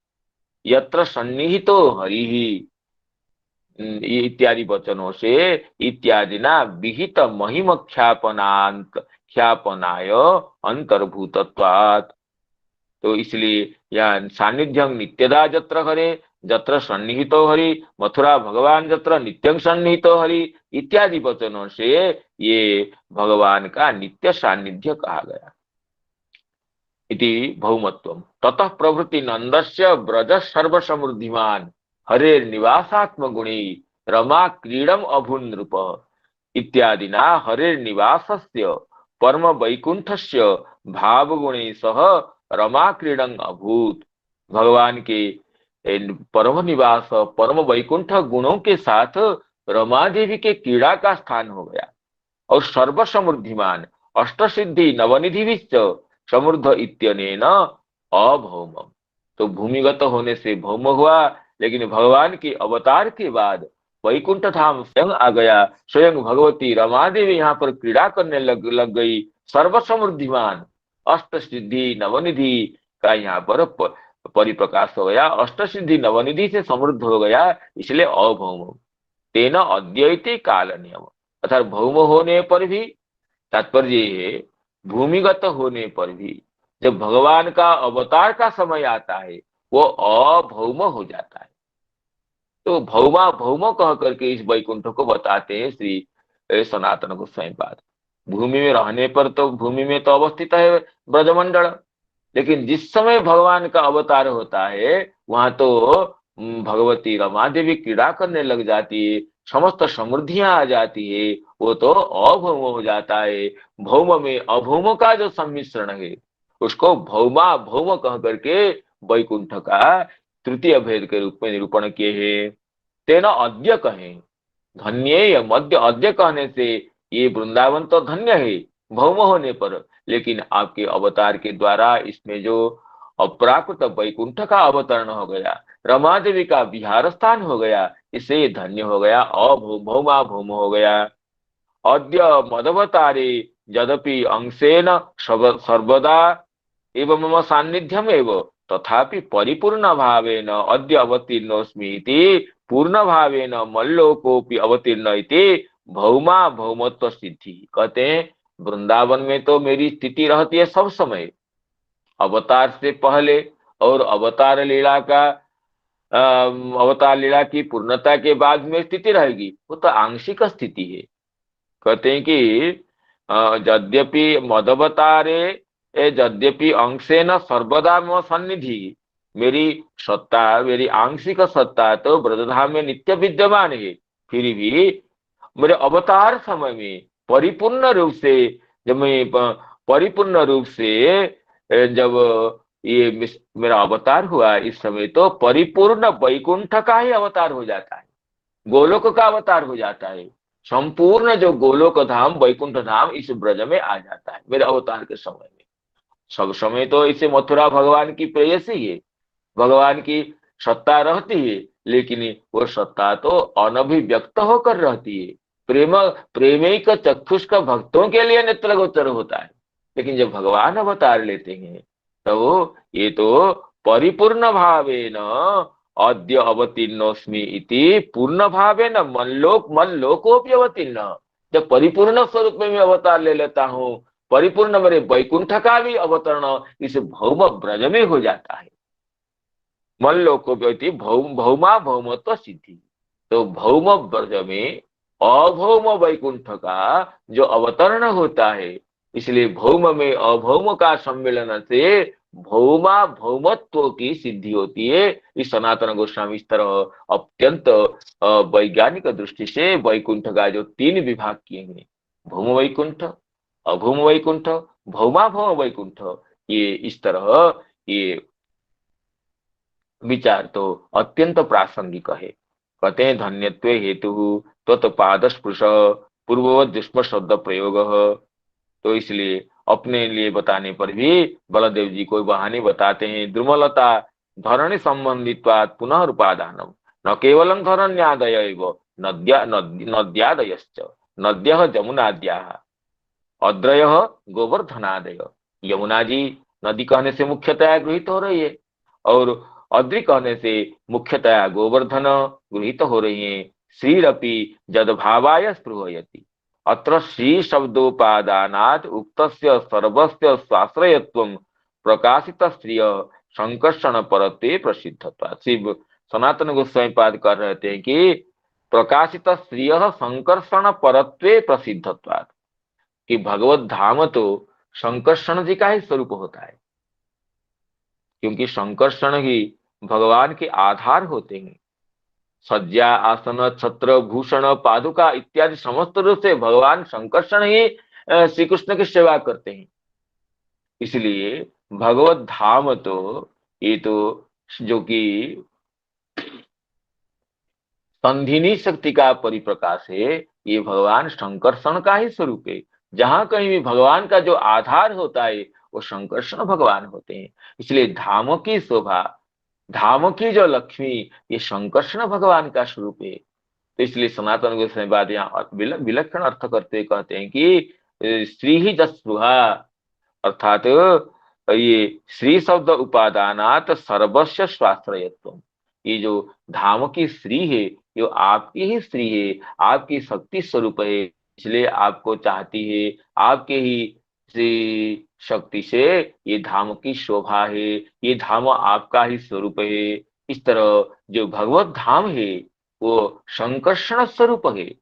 यत्र सन्निहितो हरि इत्यादि वचनों से इत्यादि ना विहित महिम ख्यापनाय अंतर्भूतत्वात्। तो इसलिए यह सानिध्यं नित्यदा जत्र हरे जत्र सन्निहितो हरि, मथुरा भगवान जत्र नित्यं सन्निहितो हरि इत्यादि वचनों से ये भगवान का नित्य सानिध्य कहा गया। इति भौमत्वम ततः प्रभृति नंदस्य ब्रज सर्व समृद्धिमान हरे निवासात्म गुणी रमा क्रीडम अभून नृप इत्यादि ना हरे निवासस्य परम वैकुंठस्य भाव गुणे सह रमा क्रीडन अभूत। भगवान के परम निवास परम वैकुंठ गुणों के साथ रमा देवी के क्रीड़ा का स्थान हो गया। और सर्व समृद्धिमान अष्ट सिद्धि नवनिधि समृद्ध इत्यनेन अभौम, तो भूमिगत होने से भौम हुआ, लेकिन भगवान के अवतार के बाद वैकुंठ धाम स्वयं आ गया। स्वयं भगवती रमा देवी यहाँ पर क्रीड़ा करने लग गई। सर्व समृद्धिमान अष्ट सिद्धि नवनिधि का यहाँ पर परिप्रकाश हो गया, अष्ट सिद्धि नवनिधि से समृद्ध हो गया, इसलिए अभौम। तेना अद्वैती काल नियम, अर्थात भौम होने पर भी तात्पर्य ये है, भूमिगत होने पर भी जब भगवान का अवतार का समय आता है वो अभौम हो जाता है। तो भौमा भौम कह करके इस वैकुंठ को बताते हैं श्री सनातन गोस्वामी पाद। भूमि में रहने पर तो भूमि में तो अवस्थित है ब्रजमंडल, लेकिन जिस समय भगवान का अवतार होता है वहां तो भगवती रमा देवी क्रीड़ा करने लग जाती है, समस्त समृद्धियां आ जाती है, वो तो अभौम हो जाता है। भौम में अभौम का जो सम्मिश्रण है उसको भौमा भौम कह करके वैकुंठ का तृतीय भेद के रूप में निरूपण किए हैं। तेना अद्य कहें, धन्य या मध्य अद्य कहने से ये वृंदावन तो धन्य है भौम होने पर, लेकिन आपके अवतार के द्वारा इसमें जो अप्राकृत वैकुंठ का अवतरण हो गया, रमा देवी का विहार स्थान हो गया, इससे ये धन्य हो गया, भौमा भौम हो गया। अद्य मदवतारे यद्यपि अंशेन सर्वदा एवं मम सान्निध्यम एव तथापि परिपूर्ण भावेन अद्य अवतीर्णोस्मि इति पूर्ण भावेन मल्लोकोपि अवतीर्ण इति भौमा भौमत्व सिद्धि। कहते हैं वृंदावन में तो मेरी स्थिति रहती है सब समय, अवतार से पहले और अवतार लीला का अवतार लीला की पूर्णता के बाद में स्थिति रहेगी, वो तो आंशिक स्थिति है। कहते हैं कि यद्यपि मदवतारे यद्यपि अंशेन सर्वदा मम सन्निधि, मेरी सत्ता मेरी आंशिक सत्ता तो ब्रजधाम में नित्य विद्यमान है, फिर भी मेरे अवतार समय में परिपूर्ण रूप से जब मैं परिपूर्ण रूप से जब ये मेरा अवतार हुआ इस समय तो परिपूर्ण वैकुंठ का ही अवतार हो जाता है, गोलोक का अवतार हो जाता है। संपूर्ण जो गोलोक धाम वैकुंठ धाम इस ब्रज में आ जाता है मेरे अवतार के समय में। सब समय तो इसे मथुरा भगवान की प्रेयसी है, भगवान की सत्ता रहती है, लेकिन वो सत्ता तो अनभिव्यक्त होकर रहती है, प्रेम प्रेमिक चक्षुष्क भक्तों के लिए नेत्र गोचर होता है। लेकिन जब भगवान अवतार लेते हैं तो ये तो परिपूर्ण भावेन अद्य अवतीर्णोस्मि इति पूर्ण भावेन मल्लोकोपि अवतीर्ण, जब परिपूर्ण स्वरूप में मैं अवतार ले लेता हूँ, परिपूर्ण मेरे वैकुंठ का भी अवतरण इस भौम ब्रज में हो जाता है। मल्लोकोपि भौमा भौमत्व सिद्धि, तो भौम ब्रज में अभौम वैकुंठ का जो अवतरण होता है, इसलिए भौम में अभौम का सम्मेलन से भौमा भौमत्व की सिद्धि होती है। इस सनातन गोस्वामी इस तरह अत्यंत वैज्ञानिक दृष्टि से वैकुंठ का जो तीन विभाग किए हैं, भौम वैकुंठ, अभौम वैकुंठ, भौमा भौम वैकुंठ, ये इस तरह ये विचार तो अत्यंत प्रासंगिक है। कहते हैं धन्यत्व हेतु तत्पाद स्पृश पूर्ववत दुष्म शब्द प्रयोग, तो इसलिए अपने लिए बताने पर भी बलदेव जी को बहाने बताते हैं। द्रुमलता धरणी संबंधित्वात् पुनः उपादानम न केवलम धरण्यादय नद्यादयश्च, नद्यः जमुनाद्याः अद्रयः गोवर्धनादय। यमुना जी नदी कहने से मुख्यतया गृहीत हो रही है और अद्रि कहने से मुख्यतया गोवर्धन गृहीत हो रही है। श्रीरपि जदभावाय स्पृहयति, अत्र श्री शब्दोपादानात् उक्तस्य सर्वस्य स्वाश्रयत्वं प्रकाशित श्रिय संकर्षण परत्वे प्रसिद्धत्वात्। शिव सनातन गोस्वामी पाद कर रहे थे कि प्रकाशित श्रिय संकर्षण परत्वे प्रसिद्धत्वात्, कि भगवत धाम तो संकर्षण जी का ही स्वरूप होता है, क्योंकि संकर्षण ही भगवान के आधार होते हैं। सज्जा आसन छत्र भूषण पादुका इत्यादि समस्त रूप से भगवान संकर्षण ही श्री कृष्ण की सेवा करते हैं। इसलिए भगवत धाम तो ये तो जो कि संधिनी शक्ति का परिप्रकाश है, ये भगवान संकर्षण का ही स्वरूप है। जहां कहीं भी भगवान का जो आधार होता है वो संकर्षण भगवान होते हैं। इसलिए धामों की शोभा, धामों की जो लक्ष्मी, ये संकर्षण भगवान का स्वरूप है। तो इसलिए सनातन गोस्वामी बात यहाँ विलक्षण अर्थ करते कहते हैं कि श्री ही जस्पृहा, अर्थात ये श्री शब्द उपादानात सर्वस्व स्वाश्रयत्व, ये जो धाम की श्री है, ये आपकी ही श्री है, आपकी शक्ति स्वरूप है, इसलिए आपको चाहती है, आपके ही श्री शक्ति से ये धाम की शोभा है, ये धाम आपका ही स्वरूप है। इस तरह जो भगवत धाम है वो संकर्षण स्वरूप है,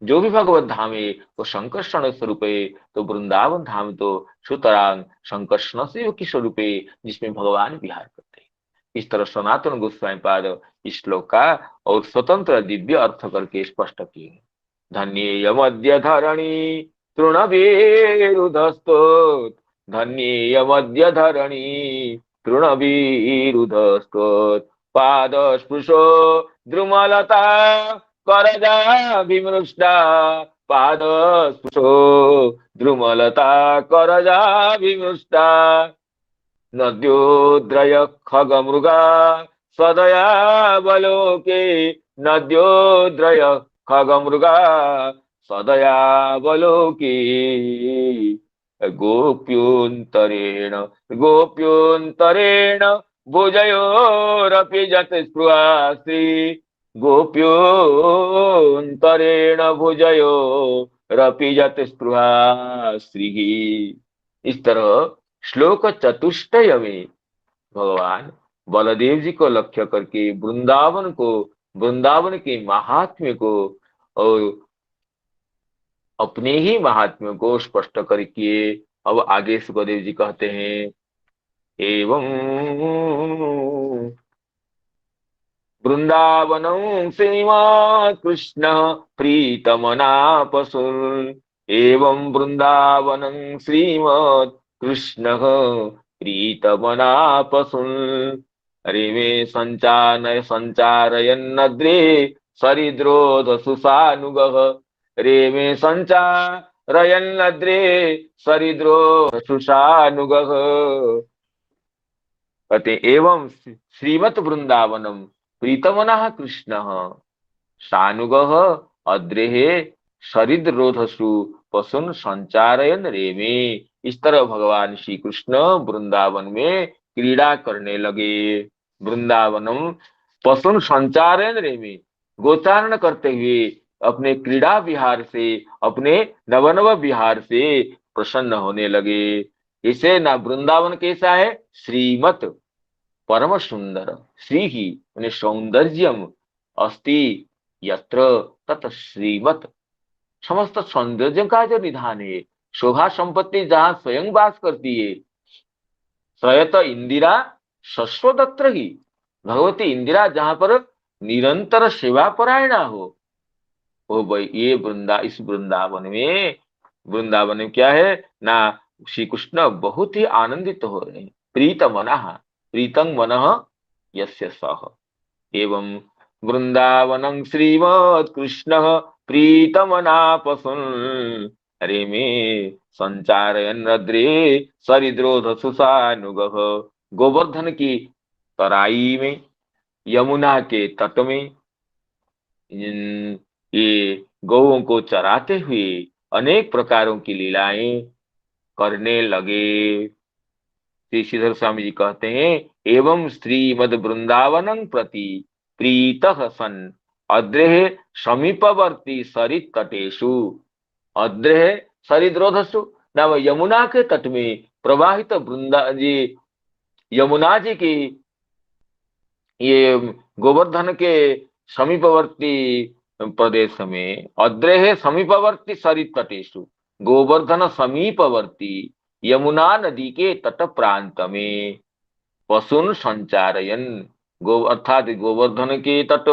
जो भी भगवत धाम है वो संकर्षण स्वरूप है। तो वृंदावन धाम तो सुतरां संकर्षण से की स्वरूप है, जिसमें भगवान विहार करते हैं। इस तरह सनातन गोस्वामी पाद इस श्लोक का और स्वतंत्र दिव्य अर्थ करके स्पष्ट किए। धन्येयमद्य धरणी तृणवीरुधस्तोत्, धन्येयमद्य धरणी तृणवीरुधस्तोत्, पादस्पृशो द्रुमलता करजाभिमृष्टा, पादस्पृशो द्रुमलता करजाभिमृष्टा, नद्योद्रय खगमृगा सदयावलोके, नद्योद्रय खगमृगा सदयावलोके, गोप्योन्तरेण गोप्योन्तरेण भुजयोरपि जतस्पृहास्ति, गोप्योन्तरेण भुजयोरपि जतस्पृहास्त्रिः। इस तरह श्लोक चतुष्टय में भगवान बलदेव जी को लक्ष्य करके वृंदावन को, वृंदावन के महात्म्य को और अपने ही महात्म्य को स्पष्ट करके अब आगे सुखदेव जी कहते हैं, एवं वृंदावनं श्रीमत् कृष्ण प्रीतमना पशुन्, एवं वृंदावनं श्रीमत् कृष्ण प्रीतमना पशुन्, रेमे संचारयन्नद्रे सरिद्रोधसुषानुगः, रेमे संचारयन्नद्रे सरिद्रोधसुषानुगः। कहते एवं श्रीमत वृंदावनम प्रीतमनः कृष्ण सानुगः अद्रेः सरिद्रोधसु पशुन संचारयन रेमे। इस तरह भगवान श्री कृष्ण वृंदावन में क्रीड़ा करने लगे। वृंदावनम पशुन संचारयन रेमे, गोचारण करते हुए अपने क्रीड़ा विहार से, अपने नवनव विहार से प्रसन्न होने लगे। इसे ना वृंदावन कैसा है, श्रीमत परम सुंदर, श्री ही माने सौंदर्यम अस्ति यत्र तत् श्रीमत, समस्त सौंदर्य का जो निधान है, शोभा संपत्ति जहां स्वयं वास करती है, स्वयत इंदिरा शश्वदत्र ही, भगवती इंदिरा जहां पर निरंतर सेवा परायणा हो, वो भाई ये इस वृंदावन में क्या है ना, श्री कृष्ण बहुत ही आनंदित हो रहे हैं। प्रीत मनः, प्रीतं मनः यस्य सः, एवं वृंदावनं श्रीमत् कृष्ण प्रीतमना पशुन्, हरे मे संचारयन् रद्रे सरिद्रोधसुषानुगः। गोवर्धन की तराई में, यमुना के तट में ये गौओं को चराते हुए अनेक प्रकारों की लीलाएं करने लगे। श्री श्रीधर स्वामी जी कहते हैं, एवं श्रीमद वृंदावनं प्रति प्रीतः सन अद्रेः समीपवर्ती सरित तटेषु, अद्रेः सरिद्रोधसु नाम यमुना के तट में प्रवाहित वृंदा जी, यमुना जी की ये गोवर्धन के समीपवर्ती प्रदेश में, अद्रेः समीपवर्ती सरित तटेषु, गोवर्धन समीपवर्ती यमुना नदी के तट प्रांत में पशुन संचारयन, गो अर्थात गोवर्धन के तट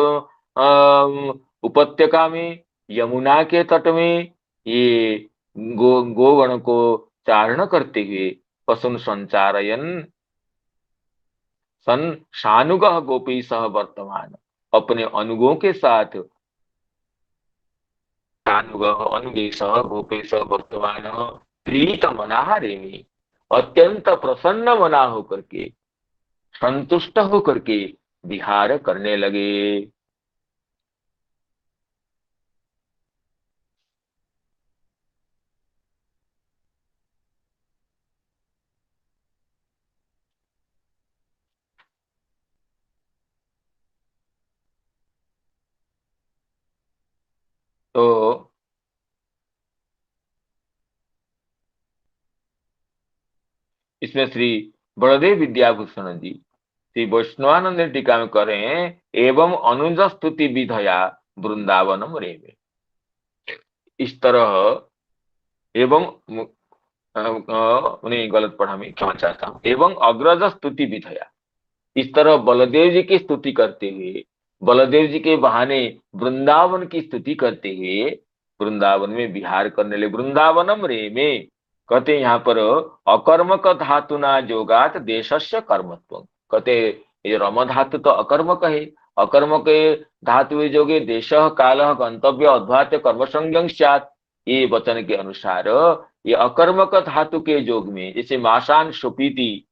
उपत्यका में, यमुना के तट में ये गोगण को चारण करते हुए पशुन संचारयन सन सानुगः गोपी सह वर्तमान, अपने अनुगों के साथ, सानुगः अनुगे सह गोपी सह वर्तमान, प्रीत मना रेमी, अत्यंत प्रसन्न मना होकर के, संतुष्ट होकर के विहार करने लगे। तो इसमें श्री बलदेव विद्याभूषण जी श्री वैष्णवानंद टीका में कर रहे हैं, एवं अनुज स्तुति विधया वृंदावनम रेवे। इस तरह एवं नहीं, गलत पढ़ा, मैं क्षमा चाहता हूँ। एवं अग्रज स्तुति विधया, इस तरह बलदेव जी की स्तुति करते हुए, बलदेव जी के बहाने वृंदावन की स्तुति करते हुए वृंदावन में विहार करने लगे। वृंदावनम रे में कहते हैं यहाँ पर अकर्मक धातुना जोगात देशस्य कर्मत्व। कहते ये रम धातु तो अकर्मक है, अकर्मक धातु जोगे देश काल गंतव्य अध्वात्य कर्म संज्ञं स्यात्। ये वचन के अनुसार ये अकर्मक धातु के योग में, जैसे माशान सुपीति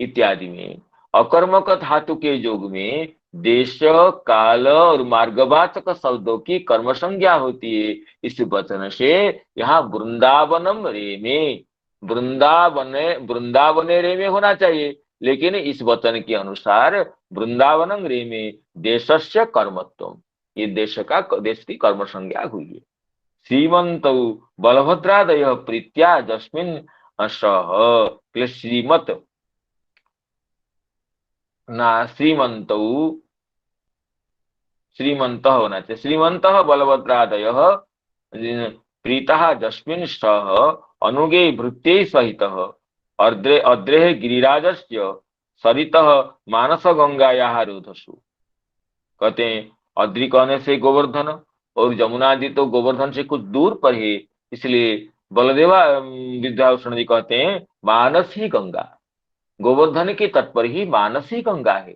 इत्यादि में अकर्मक धातु के योग में देश काल और मार्गवाचक शब्दों की कर्म संज्ञा होती है। इस वचन से यहाँ वृंदावनम रे में, वृंदावने रे में होना चाहिए, लेकिन इस वचन के अनुसार वृंदावनम रे में देशस्य कर्मत्व, ये देश की कर्म संज्ञा हुई है। श्रीमंत बलभद्रादय प्रीत्या जस्मिन सह श्रीमत ना श्रीमंत होना चाहिए। श्रीमंत बलभद्रादय प्रीता जस्मिन सह अनुगे भृत्यै सहित अद्रेह गिरिराजस्य सरित मानस गंगायाः रोधसु। कहते हैं अद्रि कहने से गोवर्धन और जमुना जी तो गोवर्धन से कुछ दूर पर है, इसलिए बलदेवा विद्याभूषण जी कहते हैं मानसी गंगा, गोवर्धन के तट पर ही मानसी गंगा है।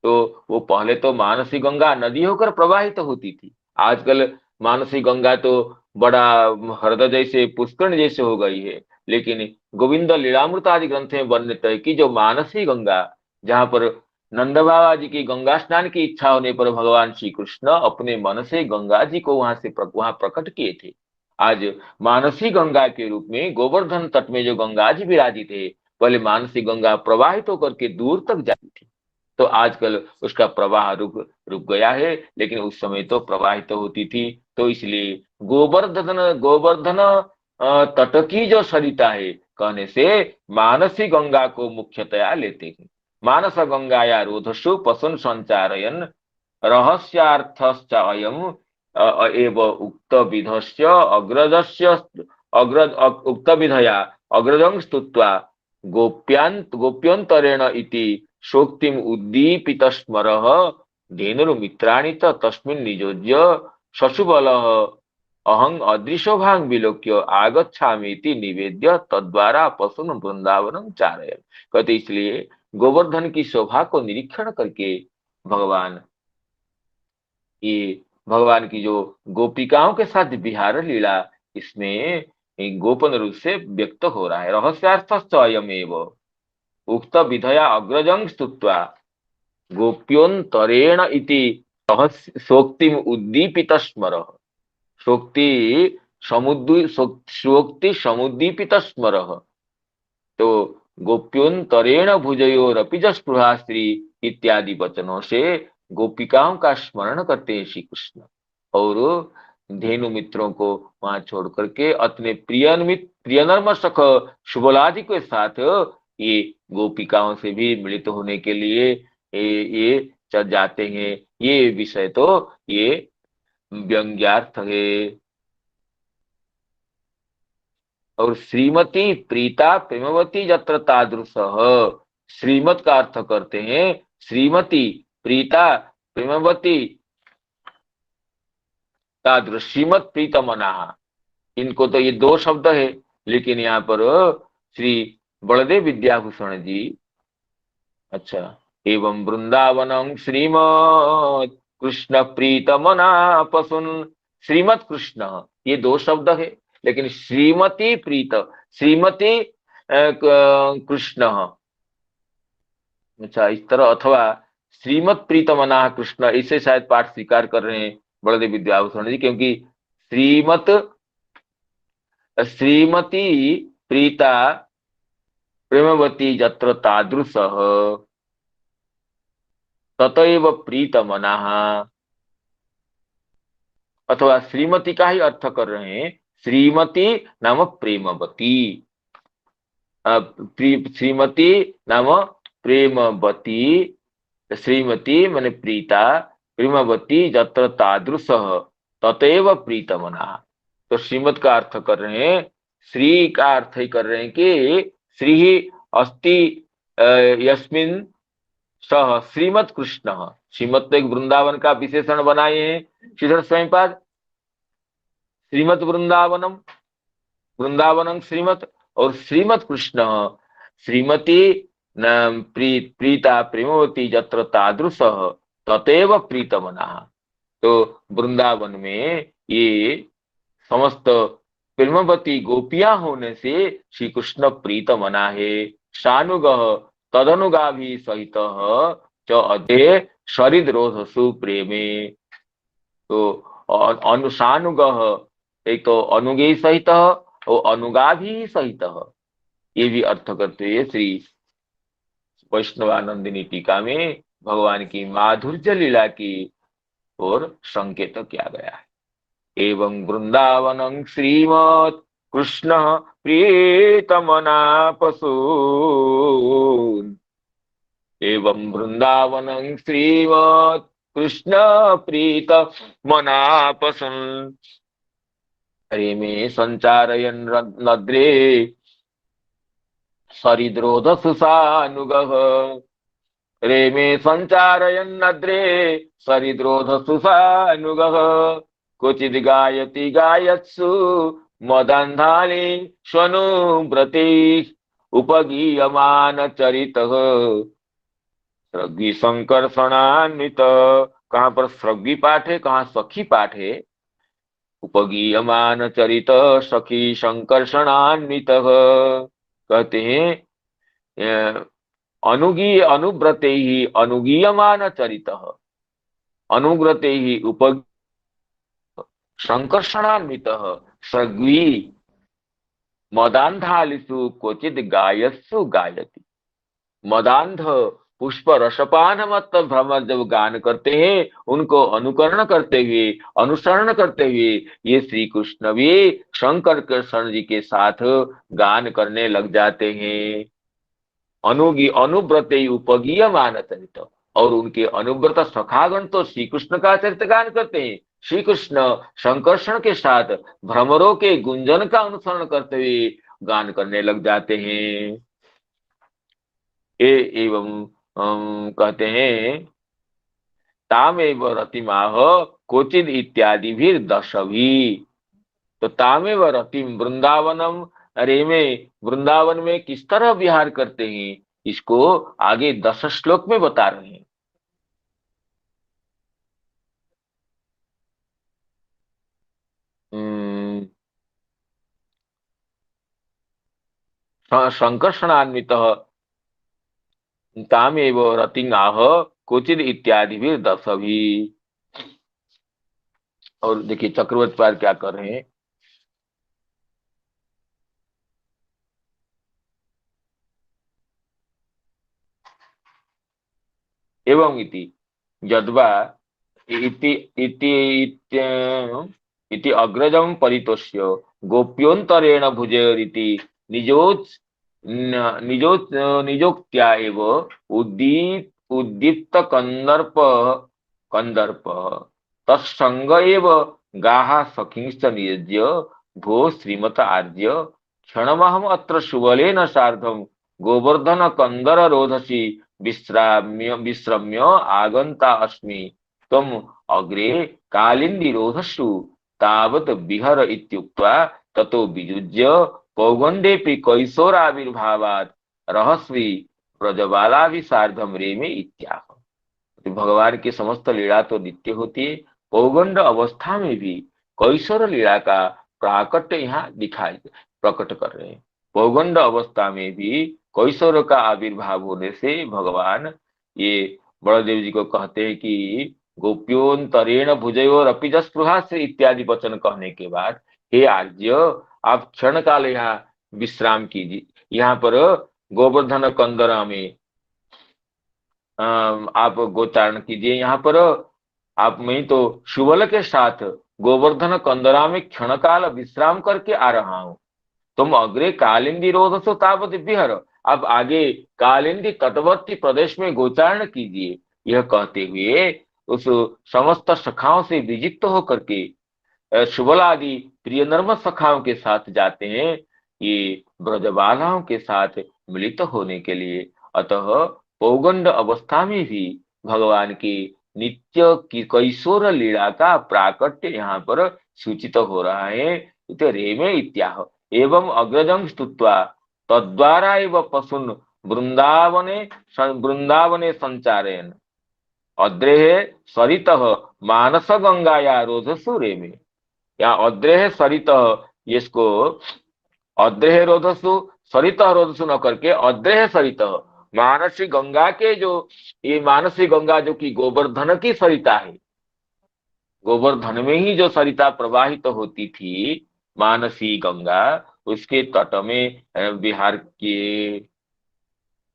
तो वो पहले तो मानसी गंगा नदी होकर प्रवाहित होती थी, आजकल मानसी गंगा तो बड़ा हृदय जैसे पुष्करण जैसे हो गई है। लेकिन गोविंद लीलामृत आदि ग्रंथ में वर्णित है कि जो मानसी गंगा, जहाँ पर नंद बाबा जी की गंगा स्नान की इच्छा होने पर भगवान श्री कृष्ण अपने मन से गंगा जी को वहां प्रकट किए थे। आज मानसी गंगा के रूप में गोवर्धन तट में जो गंगा जी विराजित थे, पहले मानसी गंगा प्रवाहित होकर के दूर तक जाती थी, तो आजकल उसका प्रवाह रुक गया है, लेकिन उस समय तो प्रवाहित होती थी। तो इसलिए गोवर्धन तट की जो सरिता है कहने से मानसी गंगा को मुख्यतया लेते हैं। मानस गंगाया रोधसु पशुन संचारयन रहस्यार्थश्च अयम एव उक्त विधस्य अग्रजस्य उक्त विधया अग्रजं स्तुत्वा गोप्यंतरेण इति शोक्तिम उद्दीपित स्मरः धेनुर्मित्राणि तस्मिन् नियोज्य शशुबलः अहं अदृशोभां विलोक्य आगच्छामीति निवेद्य तद्वारा पशुन वृंदावनम चारयन्। कहते इसलिए गोवर्धन की शोभा को निरीक्षण करके भगवान की जो गोपिकाओं के साथ विहार लीला, इसमें गोपन रूप से व्यक्त हो रहा है। रहस्यार्थश्च अयमेव उक्त विधया अग्रजं स्तुत्वा गोप्योन्तरेण इति शोक्तिम उद्दीपित स्मरः। शोक्ति समुद्दीपित स्मरः, तो गोप्योन्तरेण भुजयोरपि जस्पृहा स्त्री इत्यादि वचनों से गोपिकाओं का स्मरण करते हैं श्री कृष्ण, और धेनु मित्रों को वहां छोड़ करके अपने प्रियनर्म सख शुभलादि के साथ ये गोपिकाओं से भी मिलित होने के लिए ये चल जाते हैं। ये विषय तो ये व्यंग्यार्थ है। और श्रीमती प्रीता प्रेमवती जत्र तादृशः, श्रीमत का अर्थ करते हैं श्रीमती प्रीता प्रेमवती तादृश, श्रीमत प्रीतमना, इनको तो ये दो शब्द है, लेकिन यहाँ पर श्री बलदेव विद्याभूषण जी, अच्छा, एवं वृंदावनं श्रीमत कृष्ण प्रीतमना पशुन, श्रीमत कृष्ण ये दो शब्द है, लेकिन श्रीमती प्रीत, श्रीमती कृष्ण, अच्छा इस तरह, अथवा श्रीमत प्रीतमना कृष्ण, इसे शायद पाठ स्वीकार कर रहे हैं बलदेव विद्याभूषण जी, क्योंकि श्रीमती प्रीता प्रेमवती जत्र तादृशः ततैव प्रीतमनः, अथवा श्रीमती का ही अर्थ कर रहे हैं। श्रीमती नाम प्रेमवती, श्रीमती नाम प्रेमवती, श्रीमती माने प्रीता, प्रेमवती जत्र तादृश ततएव प्रीतमना। तो श्रीमत का अर्थ कर रहे हैं, श्री का अर्थ ही कर रहे हैं कि श्री ही अस्ति यस्मिन सह श्रीमत कृष्ण। श्रीमत तो एक वृंदावन का विशेषण बनाए हैं श्रीधर स्वयंपाद। श्रीमत वृंदावनम, वृंदावनम श्रीमत, और श्रीमत कृष्ण श्रीमती प्रीता प्रेमवती जत्र तादृश ततएव प्रीतमना। तो वृंदावन में ये समस्त प्रेमवती गोपियां होने से श्री कृष्ण प्रीतमना है। शानुग तदनुगा भी सहित च अदे शरीद्रोधसु प्रेमे। तो अनुसानुग, एक तो अनुगे सहित और अनुगा भी सहित, ये भी अर्थ करते हुए श्री वैष्णवानंदिनी टीका में भगवान की माधुर्य लीला की ओर संकेत किया गया है। एवं वृंदावनं श्रीमत् कृष्ण प्रीतमना पशून्, एवं वृंदावनं श्रीमत् कृष्ण प्रीतमना पशून्, रेमे संचारयन् नद्रे सरिद्रोधसुषानुगः, रेमे संचारयन् नद्रे सरिद्रोधसुषानुगः, क्वचिद् गायति गायत्सु मदान्धानि स्वनुव्रते उपगीयमान चरितः सृग्वी संकर्षणान्वित। कहाँ पर सृग्वी पाठ है, कहाँ सखी पाठ है। उपगीयमान चरित सखी संकर्षणान्वित, कहते हैं अनुगी अनुव्रते ही अनुगीयमान चरित, अनुव्रते ही उप संकर्षणान्वित सृग्वी मदान्धालिषु क्वचिद् गायत्सु गायति। मदान्ध पुष्प रसपान मत भ्रमर जब गान करते हैं, उनको अनुकरण करते हुए, अनुसरण करते हुए ये श्री कृष्ण भी शंकर कृष्ण जी के साथ गान करने लग जाते हैं। अनुगी अनुव्रते उपगीयमान चरित, और उनके अनुव्रत सखागण तो श्री कृष्ण का चरित गान करते हैं। श्री कृष्ण संकर्षण के साथ भ्रमरों के गुंजन का अनुसरण करते हुए गान करने लग जाते हैं। एवं कहते हैं तामेव रतिमाह क्वचिद इत्यादि भी दशभी। तो तामेव रतिम वृंदावनम, अरे में वृंदावन में किस तरह विहार करते हैं, इसको आगे 10 श्लोक में बता रहे हैं। संकर्षणान्वित तामेव रतिंगाह क्वचिद इत्यादि भी 10 भी। और देखिए चक्रवर्ती पाद क्या कर रहे हैं, एवं इति यद्वा इति इति अग्रजं परितोष्य गोप्योन्तरेण भुजयोरिति निजोक्त्या एव उद्दीप्त कंदर्प तत्संग एव गाहा सखींश्च नियोज्य भो श्रीमत आर्य क्षणमहम अत्र सुबलेन सार्धम गोवर्धन कंदर रोधसी विश्रम्य आगंता अस्मि तम अग्रे कालिंदी रोधसु तावत विहर इत्युक्त्वा ततो विजुज्य पौगंडेपि कैशोराविर्भावात् रहस्वी प्रजबालाभिसार्धम रेमे इत्याह। भगवान की समस्त लीला तो नित्य होती है, पौगंड अवस्था में भी कैशोर लीला का प्राकट्य यहाँ दिखाई प्रकट कर रहे हैं। पौगंड अवस्था में भी कैशोर का आविर्भाव होने से भगवान ये बलदेव जी को कहते हैं कि गोप्योन्तरेण भुजयोर अपि स्पृहा से इत्यादि वचन कहने के बाद हे आर्य आप क्षण काल यहाँ विश्राम कीजिए, यहाँ पर गोवर्धन कंदरा में आप गोचारण कीजिए, यहाँ पर आप में तो सुबल के साथ गोवर्धन कंदरा में क्षण काल विश्राम करके आ रहा हूँ। तुम अग्रे कालिंदी रोधसो तावत विहर, अब आगे कालिंदी तटवर्ती प्रदेश में गोचारण कीजिए। यह कहते हुए उस समस्त सखाओं से विजित होकर के शुबलादि प्रिय नर्म सखाओं के साथ जाते हैं, ये ब्रजबालाओं के साथ मिलित होने के लिए। अतः पौगंड अवस्था में भी भगवान की नित्य की कैशोर लीला का प्राकट्य यहाँ पर सूचित हो रहा है। इत रेमे इत्याह एवं अग्रजं स्तुत्वा तद्वारा एव पशुन वृंदावने संचारयन् अद्रेह सरितः मानस गंगाया रोधसु रेमे। या अद्रेह सरितः, इसको अद्रेह रोधसु सरितः रोधसु न करके अद्रेह सरितः, मानसी गंगा के जो, ये मानसी गंगा जो कि गोवर्धन की सरिता है, गोवर्धन में ही जो सरिता प्रवाहित होती थी मानसी गंगा, उसके तट में विहार किए।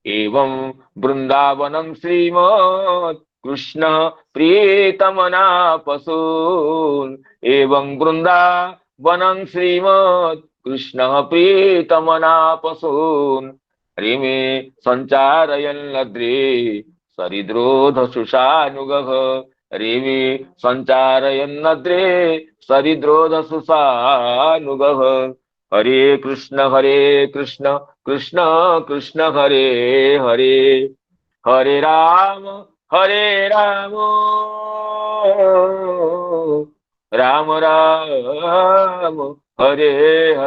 एवं वृंदावनम श्रीमत् कृष्ण प्रियतमना पशून्, एवं वृंदावनं श्रीमत् कृष्ण प्रियतमना पशून् रिमे संचारयन्नद्रे सरिद्रोधसुषानुगः, रिमे संचारयन्नद्रे सरिद्रोधसुषानुगः। हरे कृष्ण कृष्ण कृष्ण हरे हरे, हरे राम राम राम हरे हरे।